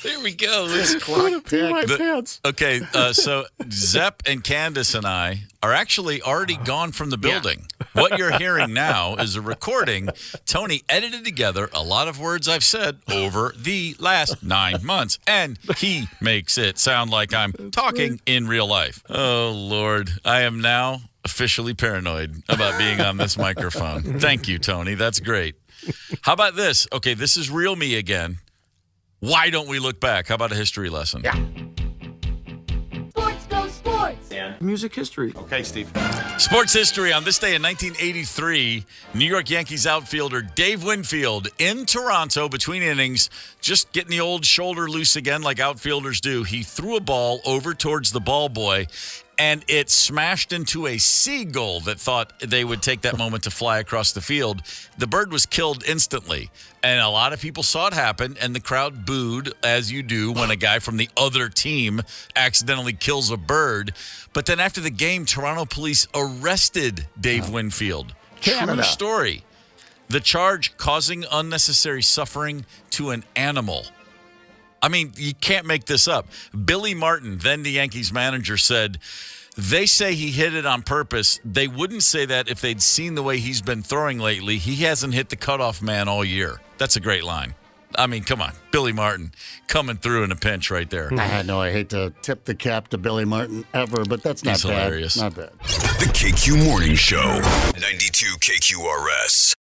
There we go. Let's clock tick. Okay, so Zepp and Candace and I are actually already gone from the building. Yeah. What you're hearing now is a recording Tony edited together a lot of words I've said over the last 9 months, and he makes it sound like I'm talking in real life. Oh, Lord. I am now officially paranoid about being on this microphone. Thank you, Tony. That's great. How about this? Okay, this is real me again. Why don't we look back? How about a history lesson? Yeah. Sports go sports. And music history. Okay, Steve. Sports history. On this day in 1983, New York Yankees outfielder Dave Winfield in Toronto between innings, just getting the old shoulder loose again like outfielders do. He threw a ball over towards the ball boy, and it smashed into a seagull that thought they would take that moment to fly across the field. The bird was killed instantly, and a lot of people saw it happen, and the crowd booed, as you do when a guy from the other team accidentally kills a bird. But then after the game, Toronto police arrested Dave Winfield. Canada. True story. The charge, causing unnecessary suffering to an animal. I mean, you can't make this up. Billy Martin, then the Yankees manager, said, they say he hit it on purpose. They wouldn't say that if they'd seen the way he's been throwing lately. He hasn't hit the cutoff man all year. That's a great line. I mean, come on. Billy Martin coming through in a pinch right there. I know I hate to tip the cap to Billy Martin ever, but that's not He's bad. hilarious. Not bad. The KQ Morning Show, 92 KQRS.